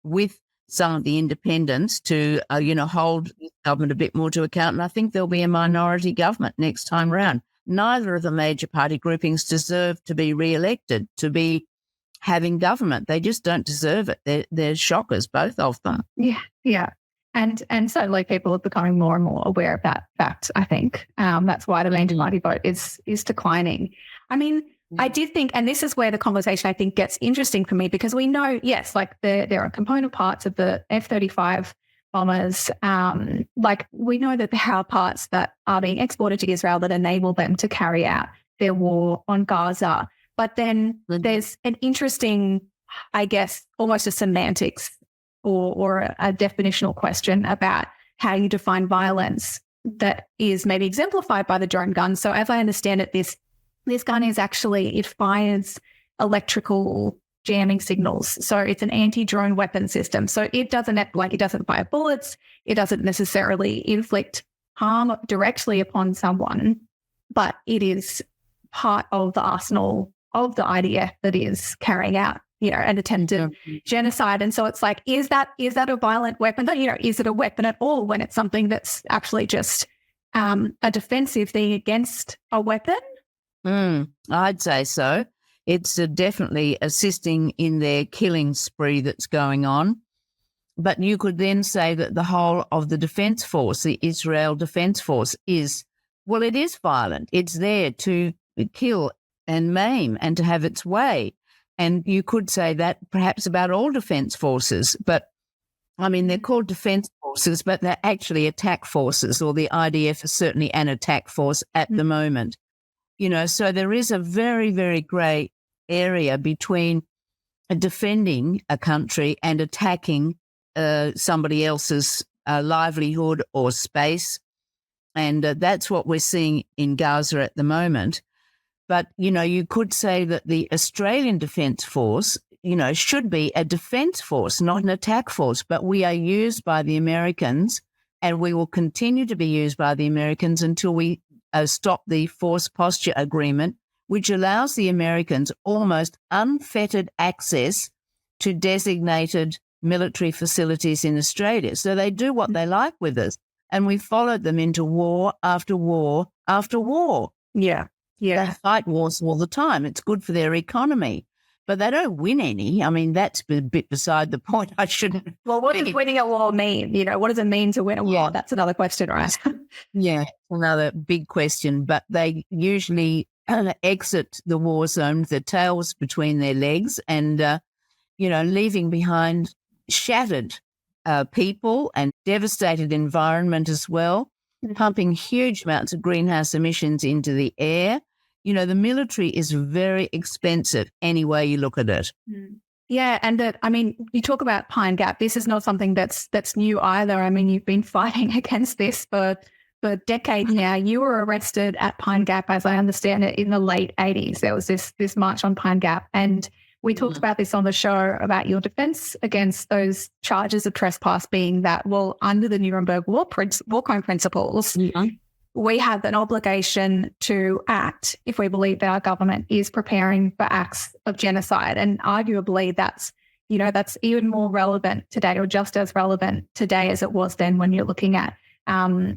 [SPEAKER 8] with some of the independents to, hold the government a bit more to account. And I think there'll be a minority government next time round. Neither of the major party groupings deserve to be re-elected, to be having government. They just don't deserve it. They're shockers, both of them.
[SPEAKER 9] Yeah. And certainly people are becoming more and more aware of that fact, I think. That's why the majority vote is declining. I did think, and this is where the conversation I think gets interesting for me, because we know, yes, like there are component parts of the F-35 bombers. We know that there are parts that are being exported to Israel that enable them to carry out their war on Gaza. But then there's an interesting, I guess, almost a semantics or a definitional question about how you define violence that is maybe exemplified by the drone gun. So as I understand it, this gun is actually, it fires electrical jamming signals. So it's an anti-drone weapon system. So it doesn't fire bullets. It doesn't necessarily inflict harm directly upon someone, but it is part of the arsenal of the IDF that is carrying out, an attempted genocide. And so it's like, is that a violent weapon? Is it a weapon at all when it's something that's actually just a defensive thing against a weapon?
[SPEAKER 8] I'd say so. It's definitely assisting in their killing spree that's going on. But you could then say that the whole of the Defence Force, the Israel Defence Force, it is violent. It's there to kill and maim and to have its way. And you could say that perhaps about all defence forces. But, they're called defence forces, but they're actually attack forces, or the IDF is certainly an attack force at the moment. So there is a very, very grey area between defending a country and attacking somebody else's livelihood or space. And that's what we're seeing in Gaza at the moment. But, you could say that the Australian Defence Force, should be a defence force, not an attack force. But we are used by the Americans, and we will continue to be used by the Americans until we stop the force posture agreement, which allows the Americans almost unfettered access to designated military facilities in Australia. So they do what they like with us, and we followed them into war after war after war.
[SPEAKER 9] Yeah.
[SPEAKER 8] They fight wars all the time. It's good for their economy, but they don't win any. That's a bit beside the point. I shouldn't.
[SPEAKER 9] Well, what does winning a war mean? What does it mean to win a war? Yeah. That's another question, right?
[SPEAKER 8] Yeah, another big question. But they usually exit the war zone with their tails between their legs and, leaving behind shattered people and devastated environment as well, pumping huge amounts of greenhouse emissions into the air. The military is very expensive any way you look at it.
[SPEAKER 9] Yeah, and you talk about Pine Gap. This is not something that's new either. You've been fighting against this for decades now. You were arrested at Pine Gap, as I understand it, in the late 80s. There was this march on Pine Gap, and we talked about this on the show about your defence against those charges of trespass being that, under the Nuremberg War Crime Principles, we have an obligation to act if we believe that our government is preparing for acts of genocide. And arguably that's even more relevant today, or just as relevant today as it was then, when you're looking at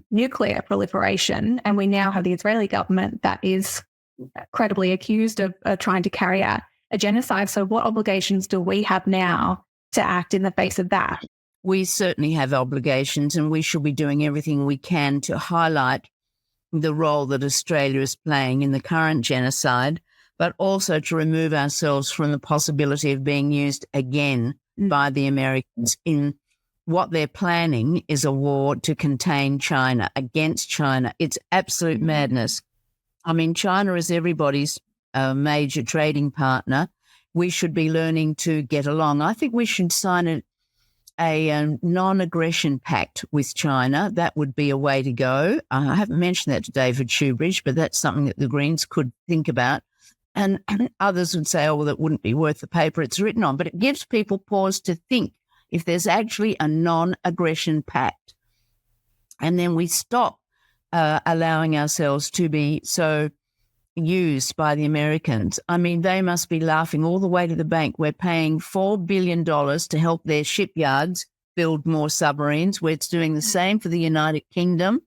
[SPEAKER 9] nuclear proliferation. And we now have the Israeli government that is credibly accused of trying to carry out a genocide. So what obligations do we have now to act in the face of that?
[SPEAKER 8] We certainly have obligations, and we should be doing everything we can to highlight the role that Australia is playing in the current genocide, but also to remove ourselves from the possibility of being used again by the Americans in what they're planning is a war to contain China, against China. It's absolute madness. I mean, China is everybody's major trading partner. We should be learning to get along. I think we should sign a non-aggression pact with China. That would be a way to go. I haven't mentioned that to David Shoebridge, but that's something that the Greens could think about. And others would say, oh, well, that wouldn't be worth the paper it's written on. But it gives people pause to think if there's actually a non-aggression pact. And then we stop allowing ourselves to be so used by the Americans. I mean, they must be laughing all the way to the bank. We're paying $4 billion to help their shipyards build more submarines. We're doing the same for the United Kingdom,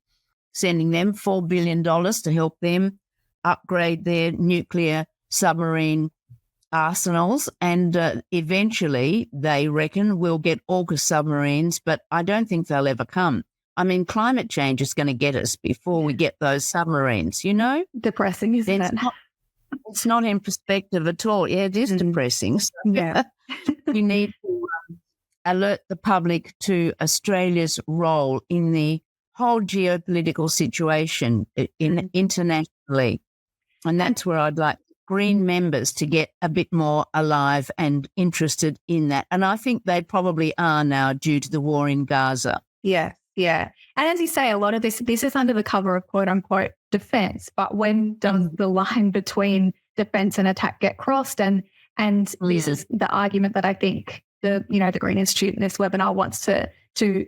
[SPEAKER 8] sending them $4 billion to help them upgrade their nuclear submarine arsenals. And eventually, they reckon, we'll get Orcus submarines, but I don't think they'll ever come. I mean, climate change is going to get us before we get those submarines, you know?
[SPEAKER 9] Depressing, isn't it?
[SPEAKER 8] It's not in perspective at all. Yeah, it is depressing. So
[SPEAKER 9] yeah.
[SPEAKER 8] You need to alert the public to Australia's role in the whole geopolitical situation internationally. And that's where I'd like Green members to get a bit more alive and interested in that. And I think they probably are now due to the war in Gaza.
[SPEAKER 9] Yeah. Yeah. And as you say, a lot of this is under the cover of quote unquote defense. But when does the line between defense and attack get crossed? And this is the argument that I think the Green Institute in this webinar wants to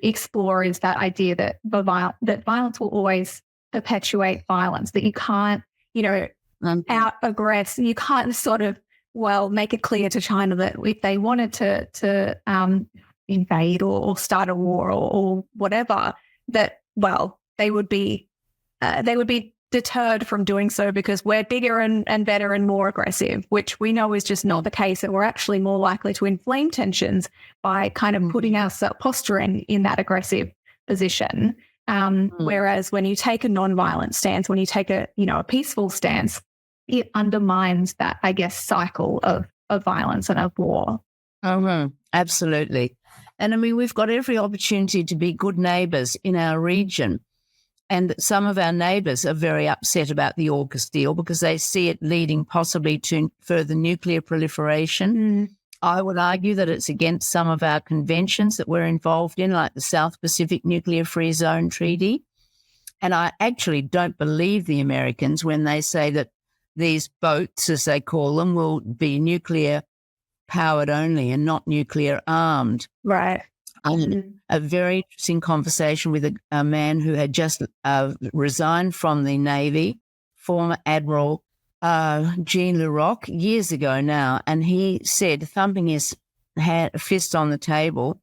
[SPEAKER 9] explore, is that idea that that violence will always perpetuate violence, that you can't, out-aggress. You can't sort of, make it clear to China that if they wanted to invade or start a war or whatever, that they would be deterred from doing so because we're bigger and better and more aggressive, which we know is just not the case, and we're actually more likely to inflame tensions by kind of putting ourselves, posturing in that aggressive position. Whereas when you take a non-violent stance, when you take a peaceful stance, it undermines that, I guess, cycle of violence and of war.
[SPEAKER 8] Absolutely. And I mean, we've got every opportunity to be good neighbours in our region. And some of our neighbours are very upset about the Orcus deal because they see it leading possibly to further nuclear proliferation. I would argue that it's against some of our conventions that we're involved in, like the South Pacific Nuclear Free Zone Treaty. And I actually don't believe the Americans when they say that these boats, as they call them, will be nuclear powered only and not nuclear armed.
[SPEAKER 9] Right.
[SPEAKER 8] A very interesting conversation with a man who had just resigned from the Navy, former Admiral Jean Leroc, years ago now, and he said, thumping his fist on the table,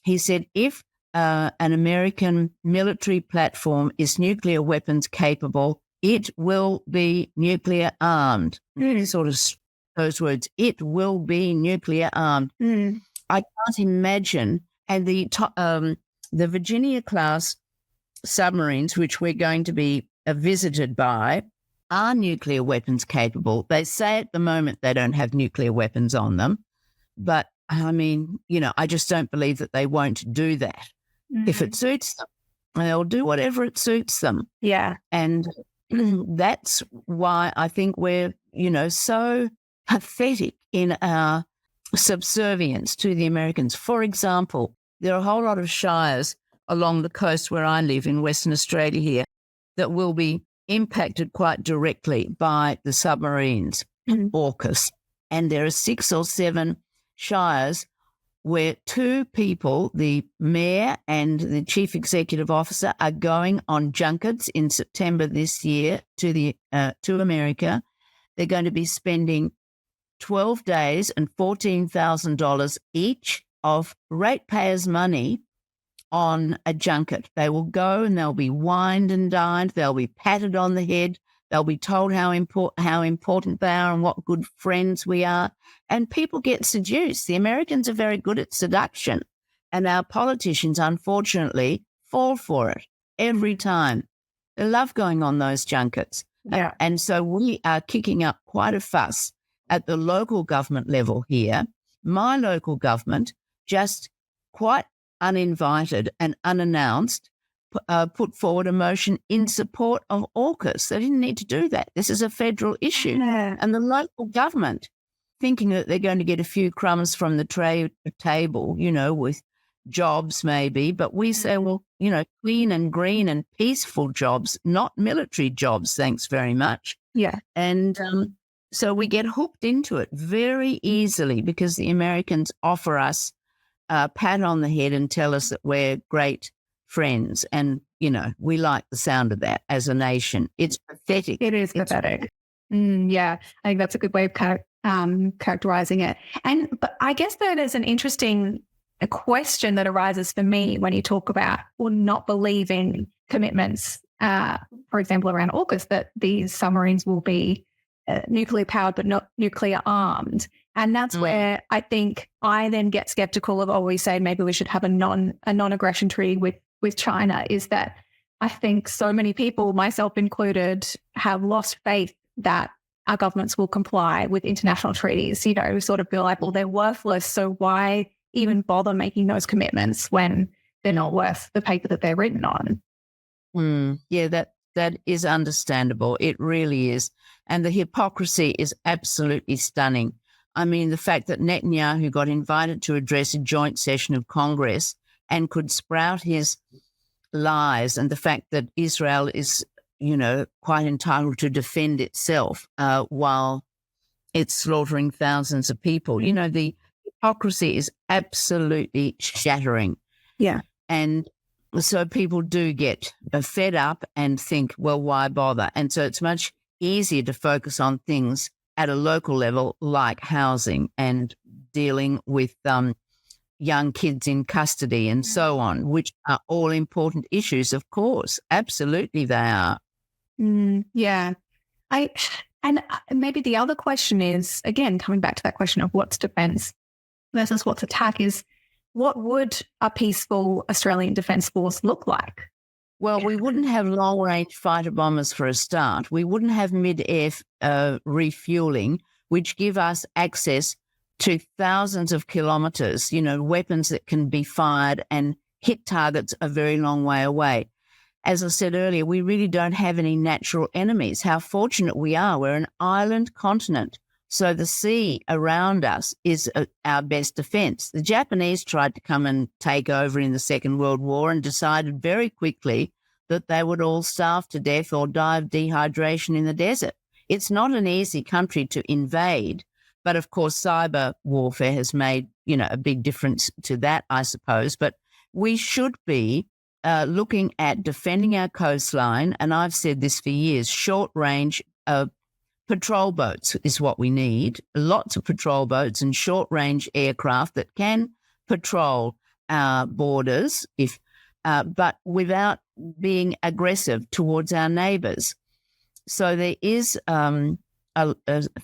[SPEAKER 8] he said, if an American military platform is nuclear weapons capable, it will be nuclear armed. Sort of those words, it will be nuclear armed. I can't imagine. And the Virginia-class submarines, which we're going to be visited by, are nuclear weapons capable. They say at the moment they don't have nuclear weapons on them. But, I mean, I just don't believe that they won't do that. If it suits them, they'll do whatever it suits them.
[SPEAKER 9] Yeah.
[SPEAKER 8] And that's why I think we're, so pathetic in our subservience to the Americans. For example, there are a whole lot of shires along the coast where I live in Western Australia here that will be impacted quite directly by the submarines, Orcus. And there are 6 or 7 shires where 2 people, the mayor and the chief executive officer, are going on junkets in September this year to America. They're going to be spending 12 days and $14,000 each of ratepayers' money on a junket. They will go and they'll be wined and dined. They'll be patted on the head. They'll be told how important they are and what good friends we are. And people get seduced. The Americans are very good at seduction. And our politicians, unfortunately, fall for it every time. They love going on those junkets.
[SPEAKER 9] Yeah.
[SPEAKER 8] And so we are kicking up quite a fuss at the local government level here. My local government, just quite uninvited and unannounced, put forward a motion in support of Orcus. They didn't need to do that. This is a federal issue.
[SPEAKER 9] Yeah.
[SPEAKER 8] And the local government, thinking that they're going to get a few crumbs from the table, with jobs maybe, but we say, well, clean and green and peaceful jobs, not military jobs, thanks very much.
[SPEAKER 9] Yeah.
[SPEAKER 8] And so we get hooked into it very easily because the Americans offer us a pat on the head and tell us that we're great friends. And, we like the sound of that as a nation. It's pathetic.
[SPEAKER 9] It is pathetic. Yeah, I think that's a good way of characterizing it. But I guess that is an interesting question that arises for me when you talk about not believing commitments, for example, around Orcus, that these submarines will be nuclear powered but not nuclear armed. And that's where I think I then get skeptical of, we say maybe we should have a non-aggression treaty with China, is that I think so many people, myself included, have lost faith that our governments will comply with international treaties. Sort of feel like, well, they're worthless, so why even bother making those commitments when they're not worth the paper that they're written on?
[SPEAKER 8] Yeah, that is understandable. It really is. And the hypocrisy is absolutely stunning. I mean, the fact that Netanyahu got invited to address a joint session of Congress and could sprout his lies, and the fact that Israel is, quite entitled to defend itself while it's slaughtering thousands of people. The hypocrisy is absolutely shattering.
[SPEAKER 9] Yeah.
[SPEAKER 8] And so people do get fed up and think, well, why bother? And so it's much easier to focus on things at a local level like housing and dealing with young kids in custody and so on, which are all important issues, of course. Absolutely they are.
[SPEAKER 9] Yeah. And maybe the other question is, again, coming back to that question of what's defence versus what's attack, is what would a peaceful Australian Defence Force look like?
[SPEAKER 8] Well, we wouldn't have long-range fighter bombers for a start. We wouldn't have mid-air refuelling, which give us access to thousands of kilometres, weapons that can be fired and hit targets a very long way away. As I said earlier, we really don't have any natural enemies. How fortunate we are. We're an island continent. So the sea around us is our best defence. The Japanese tried to come and take over in the Second World War and decided very quickly that they would all starve to death or die of dehydration in the desert. It's not an easy country to invade, but of course cyber warfare has made, a big difference to that, I suppose. But we should be looking at defending our coastline, and I've said this for years, short-range patrol boats is what we need, lots of patrol boats and short-range aircraft that can patrol our borders, but without being aggressive towards our neighbours. So there is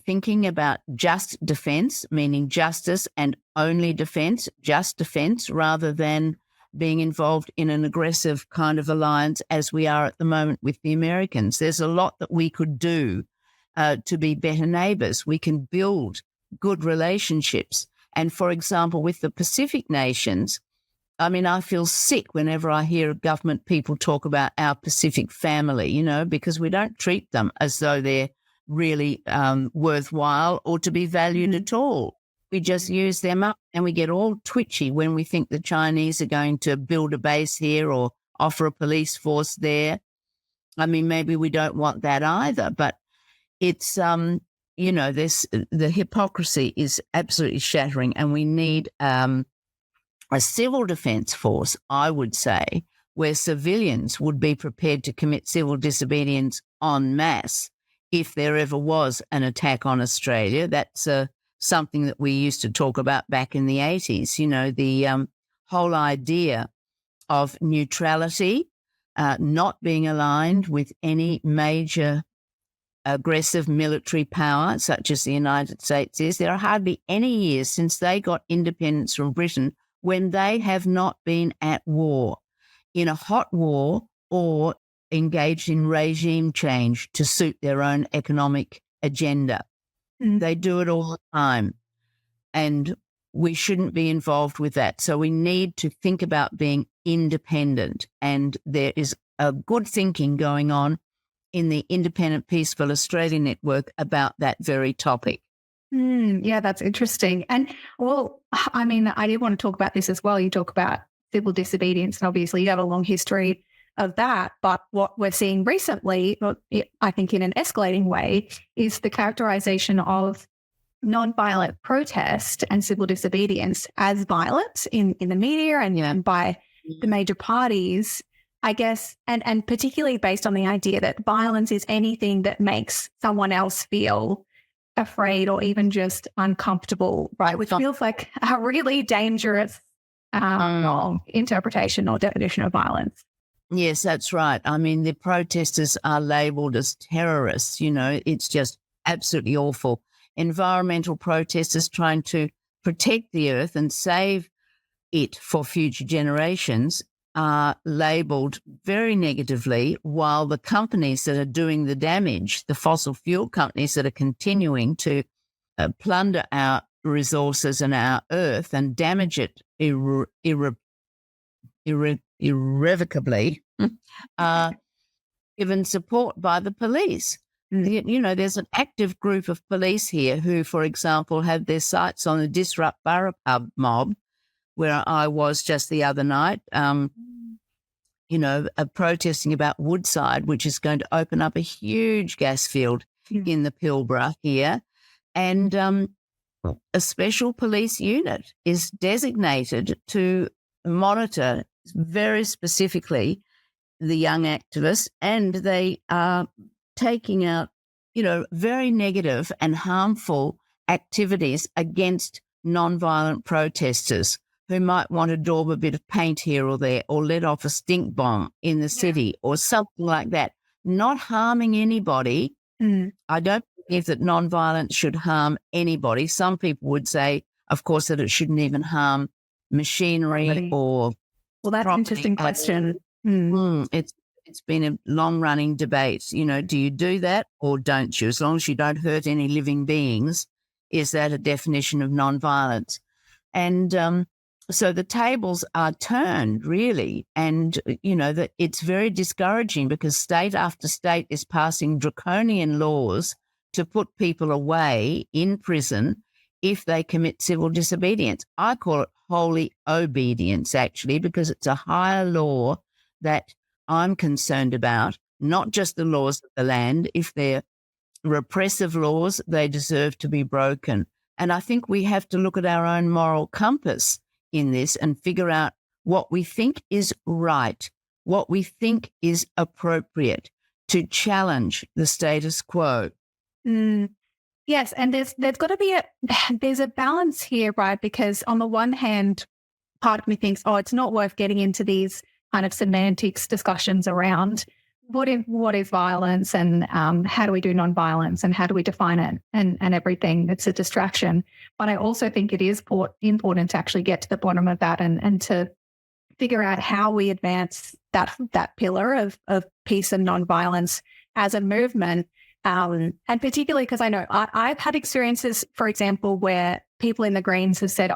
[SPEAKER 8] thinking about just defence, meaning justice and only defence, just defence, rather than being involved in an aggressive kind of alliance as we are at the moment with the Americans. There's a lot that we could do to be better neighbours. We can build good relationships. And for example, with the Pacific nations, I mean, I feel sick whenever I hear government people talk about our Pacific family, because we don't treat them as though they're really worthwhile or to be valued at all. We just use them up, and we get all twitchy when we think the Chinese are going to build a base here or offer a police force there. I mean, maybe we don't want that either, but it's, the hypocrisy is absolutely shattering, and we need a civil defence force, I would say, where civilians would be prepared to commit civil disobedience en masse if there ever was an attack on Australia. That's something that we used to talk about back in the 80s, the whole idea of neutrality, not being aligned with any major aggressive military power, such as the United States is, there are hardly any years since they got independence from Britain when they have not been at war, in a hot war or engaged in regime change to suit their own economic agenda. They do it all the time, and we shouldn't be involved with that. So we need to think about being independent, and there is a good thinking going on in the Independent Peaceful Australia Network about that very topic.
[SPEAKER 9] Yeah, that's interesting. And, well, I mean, I did want to talk about this as well. You talk about civil disobedience, and obviously you have a long history of that. But what we're seeing recently, I think in an escalating way, is the characterization of nonviolent protest and civil disobedience as violent in the media and by the major parties, I guess, and particularly based on the idea that violence is anything that makes someone else feel afraid or even just uncomfortable, right? Which feels like a really dangerous interpretation or definition of violence.
[SPEAKER 8] Yes, that's right. I mean, the protesters are labelled as terrorists. It's just absolutely awful. Environmental protesters trying to protect the earth and save it for future generations are labelled very negatively, while the companies that are doing the damage, the fossil fuel companies that are continuing to plunder our resources and our earth and damage it irrevocably, are given support by the police. There's an active group of police here who, for example, have their sights on the Disrupt Borough Pub mob, where I was just the other night, protesting about Woodside, which is going to open up a huge gas field in the Pilbara here. And a special police unit is designated to monitor very specifically the young activists, and they are taking out, very negative and harmful activities against nonviolent protesters who might want to daub a bit of paint here or there or let off a stink bomb in the city or something like that, not harming anybody. I don't believe that nonviolence should harm anybody. Some people would say, of course, that it shouldn't even harm machinery or
[SPEAKER 9] Well, that's an interesting question.
[SPEAKER 8] It's been a long-running debate. Do you do that or don't you? As long as you don't hurt any living beings, is that a definition of nonviolence? And so the tables are turned, really, and, that it's very discouraging because state after state is passing draconian laws to put people away in prison if they commit civil disobedience. I call it holy obedience, actually, because it's a higher law that I'm concerned about, not just the laws of the land. If they're repressive laws, they deserve to be broken. And I think we have to look at our own moral compass in this and figure out what we think is right, what we think is appropriate to challenge the status quo.
[SPEAKER 9] Yes, and there's got to be there's a balance here, right? Because on the one hand, part of me thinks, it's not worth getting into these kind of semantics discussions around what is violence and how do we do nonviolence and how do we define it and everything. It's a distraction. But I also think it is important to actually get to the bottom of that and to figure out how we advance that pillar of peace and nonviolence as a movement. And particularly because I know I've had experiences, for example, where people in the Greens have said,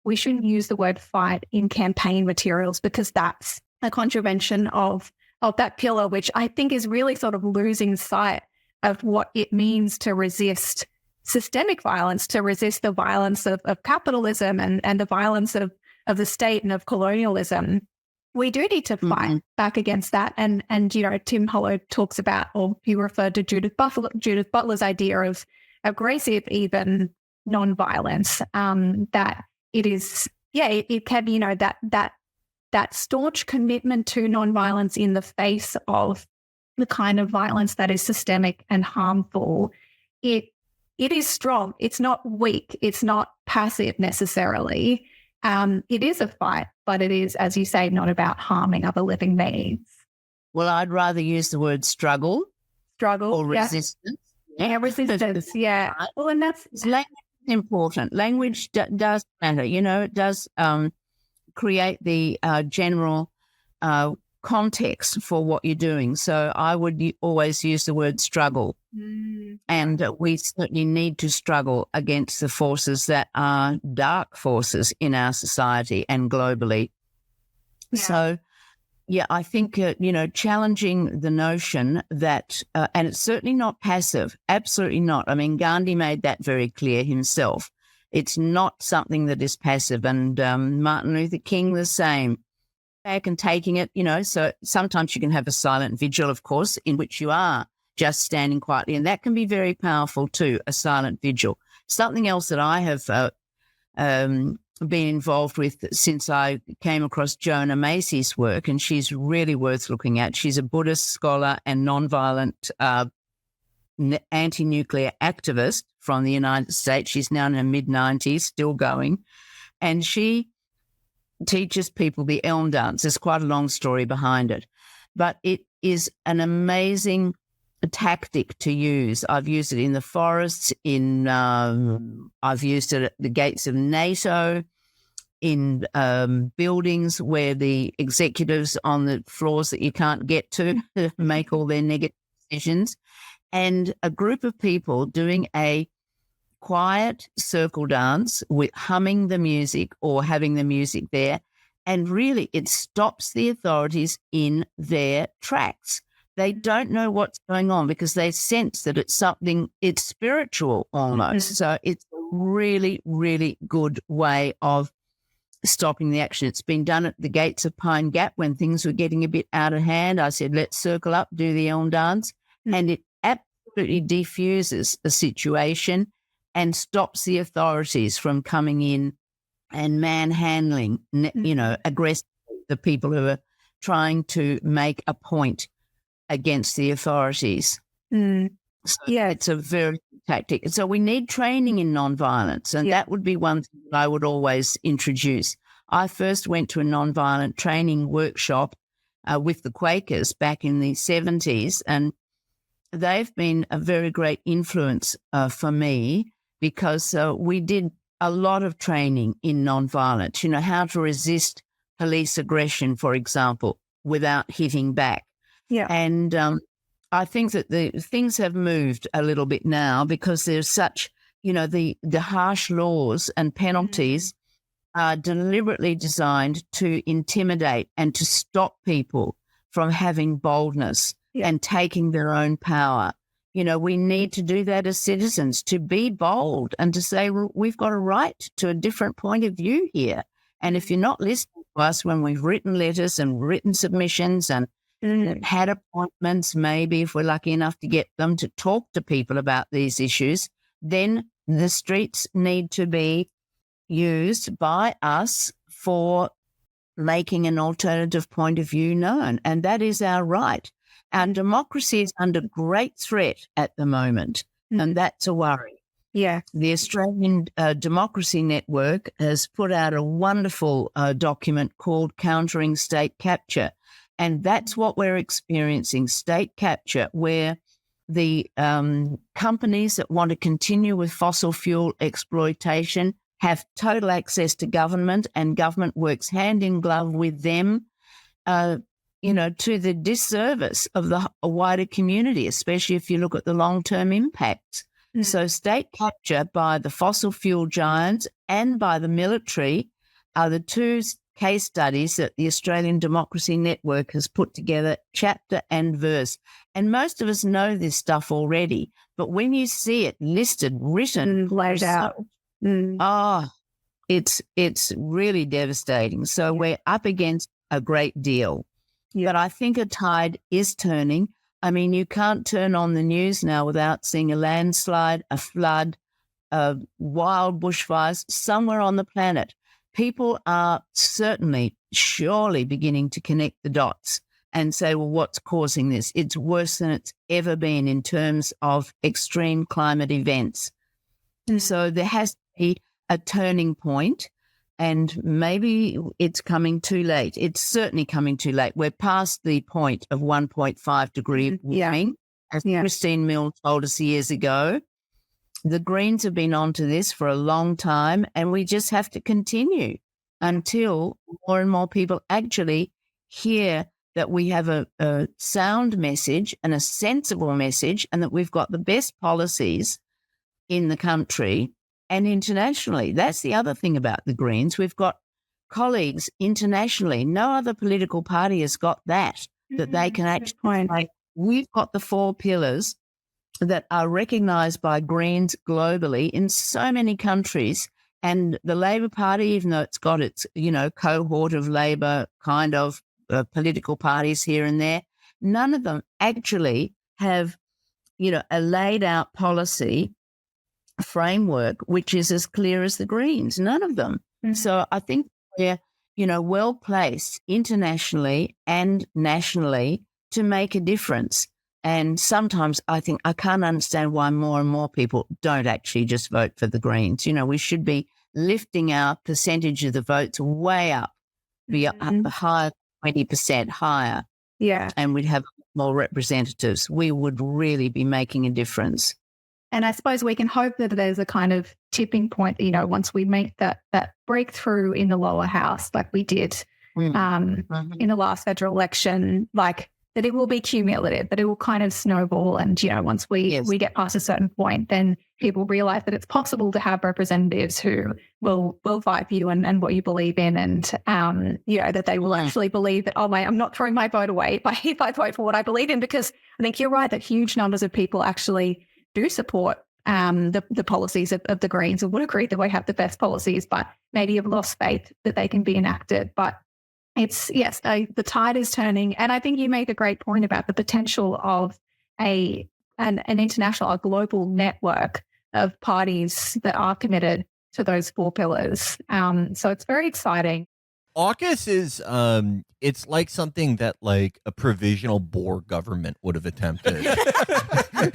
[SPEAKER 9] we shouldn't use the word fight in campaign materials because that's a contravention of that pillar, which I think is really sort of losing sight of what it means to resist systemic violence, to resist the violence of capitalism and the violence of the state and of colonialism. We do need to fight back against that. And Tim Hollow talks about, or he referred to Judith Butler's idea of aggressive, even nonviolence, that it is, it can be, that staunch commitment to nonviolence in the face of the kind of violence that is systemic and harmful. It is strong. It's not weak. It's not passive necessarily. It is a fight, but it is, as you say, not about harming other living beings.
[SPEAKER 8] Well, I'd rather use the word struggle
[SPEAKER 9] struggle
[SPEAKER 8] or resistance.
[SPEAKER 9] Yeah, resistance. Yeah. Well, and that's
[SPEAKER 8] language is important. Language does matter. It does create the general context for what you're doing. So I would always use the word struggle. And we certainly need to struggle against the forces that are dark forces in our society and globally. Yeah. So, I think, challenging the notion that, and it's certainly not passive, absolutely not. I mean, Gandhi made that very clear himself. It's not something that is passive. And Martin Luther King, the same. Back and taking it, so sometimes you can have a silent vigil, of course, in which you are just standing quietly. And that can be very powerful too, a silent vigil. Something else that I have been involved with since I came across Jonah Macy's work, and she's really worth looking at. She's a Buddhist scholar and nonviolent anti-nuclear activist from the United States. She's now in her mid-90s, still going. And she teaches people the Elm Dance. There's quite a long story behind it. But it is an amazing tactic to use. I've used it in the forests, I've used it at the gates of NATO, in buildings where the executives on the floors that you can't get to make all their negative decisions, and a group of people doing a quiet circle dance with humming the music or having the music there. And really it stops the authorities in their tracks. They don't know what's going on because they sense that it's spiritual almost. So it's a really, really good way of stopping the action. It's been done at the gates of Pine Gap when things were getting a bit out of hand. I said, let's circle up, do the Elm Dance. And it absolutely defuses the situation and stops the authorities from coming in and manhandling, aggressively the people who are trying to make a point against the authorities. So it's a very good tactic. So we need training in nonviolence, and that would be one thing that I would always introduce. I first went to a nonviolent training workshop with the Quakers back in the 70s, and they've been a very great influence for me, because we did a lot of training in nonviolence, how to resist police aggression, for example, without hitting back. Yeah. And I think that the things have moved a little bit now because there's such, the harsh laws and penalties are deliberately designed to intimidate and to stop people from having boldness and taking their own power. We need to do that as citizens, to be bold and to say, well, we've got a right to a different point of view here. And if you're not listening to us when we've written letters and written submissions and had appointments, maybe if we're lucky enough to get them to talk to people about these issues, then the streets need to be used by us for making an alternative point of view known. And that is our right. And democracy is under great threat at the moment, and that's a worry. Yeah. The Australian Democracy Network has put out a wonderful document called Countering State Capture, and that's what we're experiencing, state capture, where the companies that want to continue with fossil fuel exploitation have total access to government, and government works hand in glove with them, to the disservice of the wider community, especially if you look at the long-term impacts. So state capture by the fossil fuel giants and by the military are the two case studies that the Australian Democracy Network has put together, chapter and verse. And most of us know this stuff already, but when you see it listed, written,
[SPEAKER 9] laid out,
[SPEAKER 8] it's really devastating. So we're up against a great deal. But I think a tide is turning. I mean, you can't turn on the news now without seeing a landslide, a flood, wild bushfires somewhere on the planet. People are surely beginning to connect the dots and say, well, what's causing this? It's worse than it's ever been in terms of extreme climate events. So there has to be a turning point. And maybe it's coming too late. It's certainly coming too late. We're past the point of 1.5 degree warming. as Christine Milne told us years ago. The Greens have been onto this for a long time, and we just have to continue until more and more people actually hear that we have a sound message and a sensible message, and that we've got the best policies in the country and internationally. That's the other thing about the Greens. We've got colleagues internationally. No other political party has got that they can actually say, we've got the 4 pillars that are recognised by Greens globally in so many countries. And the Labor Party, even though it's got its, cohort of Labor kind of political parties here and there, none of them actually have, a laid out policy framework which is as clear as the Greens. None of them. Mm-hmm. So I think we're, well placed internationally and nationally to make a difference. And sometimes I think I can't understand why more and more people don't actually just vote for the Greens. We should be lifting our percentage of the votes way up, be up higher, 20% higher.
[SPEAKER 9] Yeah.
[SPEAKER 8] And we'd have more representatives. We would really be making a difference.
[SPEAKER 9] And I suppose we can hope that there's a kind of tipping point, once we make that breakthrough in the lower house, like we did in the last federal election, like that it will be cumulative, that it will kind of snowball. And, once we get past a certain point, then people realize that it's possible to have representatives who will fight for you and what you believe in. And, that they will actually believe that, oh, I'm not throwing my vote away if I vote for what I believe in, because I think you're right that huge numbers of people actually do support the policies of the Greens and would agree that we have the best policies, but maybe have lost faith that they can be enacted. But it's, the tide is turning. And I think you make a great point about the potential of an international, a global network of parties that are committed to those 4 pillars. So it's very exciting.
[SPEAKER 10] AUKUS is, it's like something that like a provisional Boer government would have attempted.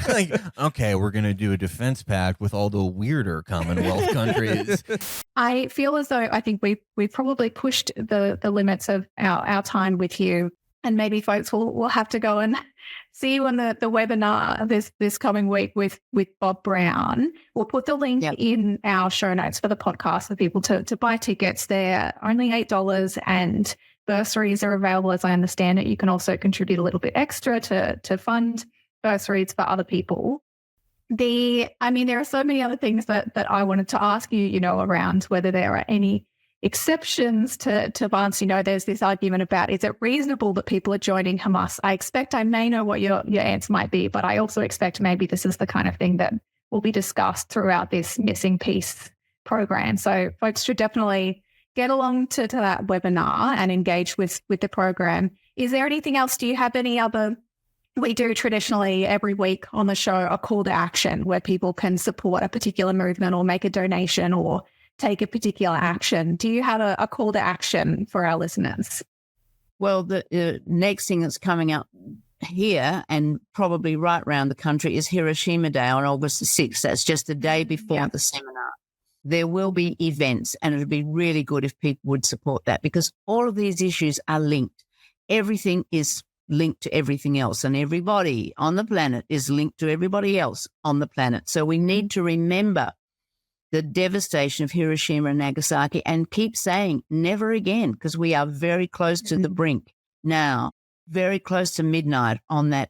[SPEAKER 10] Like, okay, we're going to do a defense pact with all the weirder Commonwealth countries.
[SPEAKER 9] I feel as though I think we've probably pushed the limits of our time with you, and maybe folks will have to go and see you on the webinar this coming week with Bob Brown. We'll put the link in our show notes for the podcast for people to buy tickets. They're only $8, and bursaries are available, as I understand it. You can also contribute a little bit extra to fund bursaries for other people. There are so many other things that I wanted to ask you, around whether there are any exceptions to violence. There's this argument about, is it reasonable that people are joining Hamas? I may know what your answer might be, but I also expect maybe this is the kind of thing that will be discussed throughout this Missing Piece program. So folks should definitely get along to that webinar and engage with the program. Is there anything else? Do you have any other? We do traditionally every week on the show a call to action where people can support a particular movement or make a donation or take a particular action. Do you have a call to action for our listeners?
[SPEAKER 8] Well, the next thing that's coming up here and probably right around the country is Hiroshima Day on August the 6th. That's just the day before the seminar. There will be events, and it would be really good if people would support that, because all of these issues are linked. Everything is linked to everything else, and everybody on the planet is linked to everybody else on the planet. So we need to remember the devastation of Hiroshima and Nagasaki and keep saying never again, because we are very close to the brink now, very close to midnight on that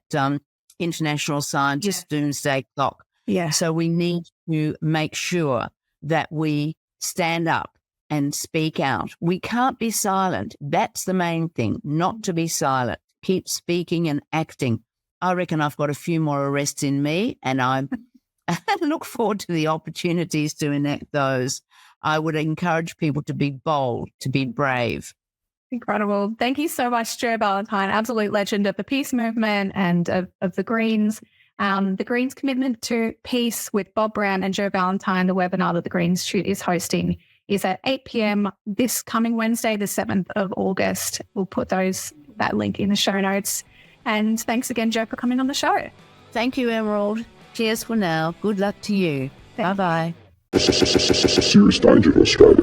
[SPEAKER 8] international scientist doomsday clock.
[SPEAKER 9] Yeah.
[SPEAKER 8] So we need to make sure that we stand up and speak out. We can't be silent. That's the main thing, not to be silent. Keep speaking and acting. I reckon I've got a few more arrests in me, and I look forward to the opportunities to enact those. I would encourage people to be bold, to be brave.
[SPEAKER 9] Incredible. Thank you so much, Jo Vallentine, absolute legend of the peace movement and of the Greens. The Greens commitment to peace with Bob Brown and Jo Vallentine, the webinar that the Greens Institute is hosting, is at 8 p.m. this coming Wednesday, the 7th of August. We'll put that link in the show notes. And thanks again, Jo, for coming on the show.
[SPEAKER 8] Thank you, Emerald. Cheers for now. Good luck to you. Bye-bye.
[SPEAKER 6] Serious danger to Australia.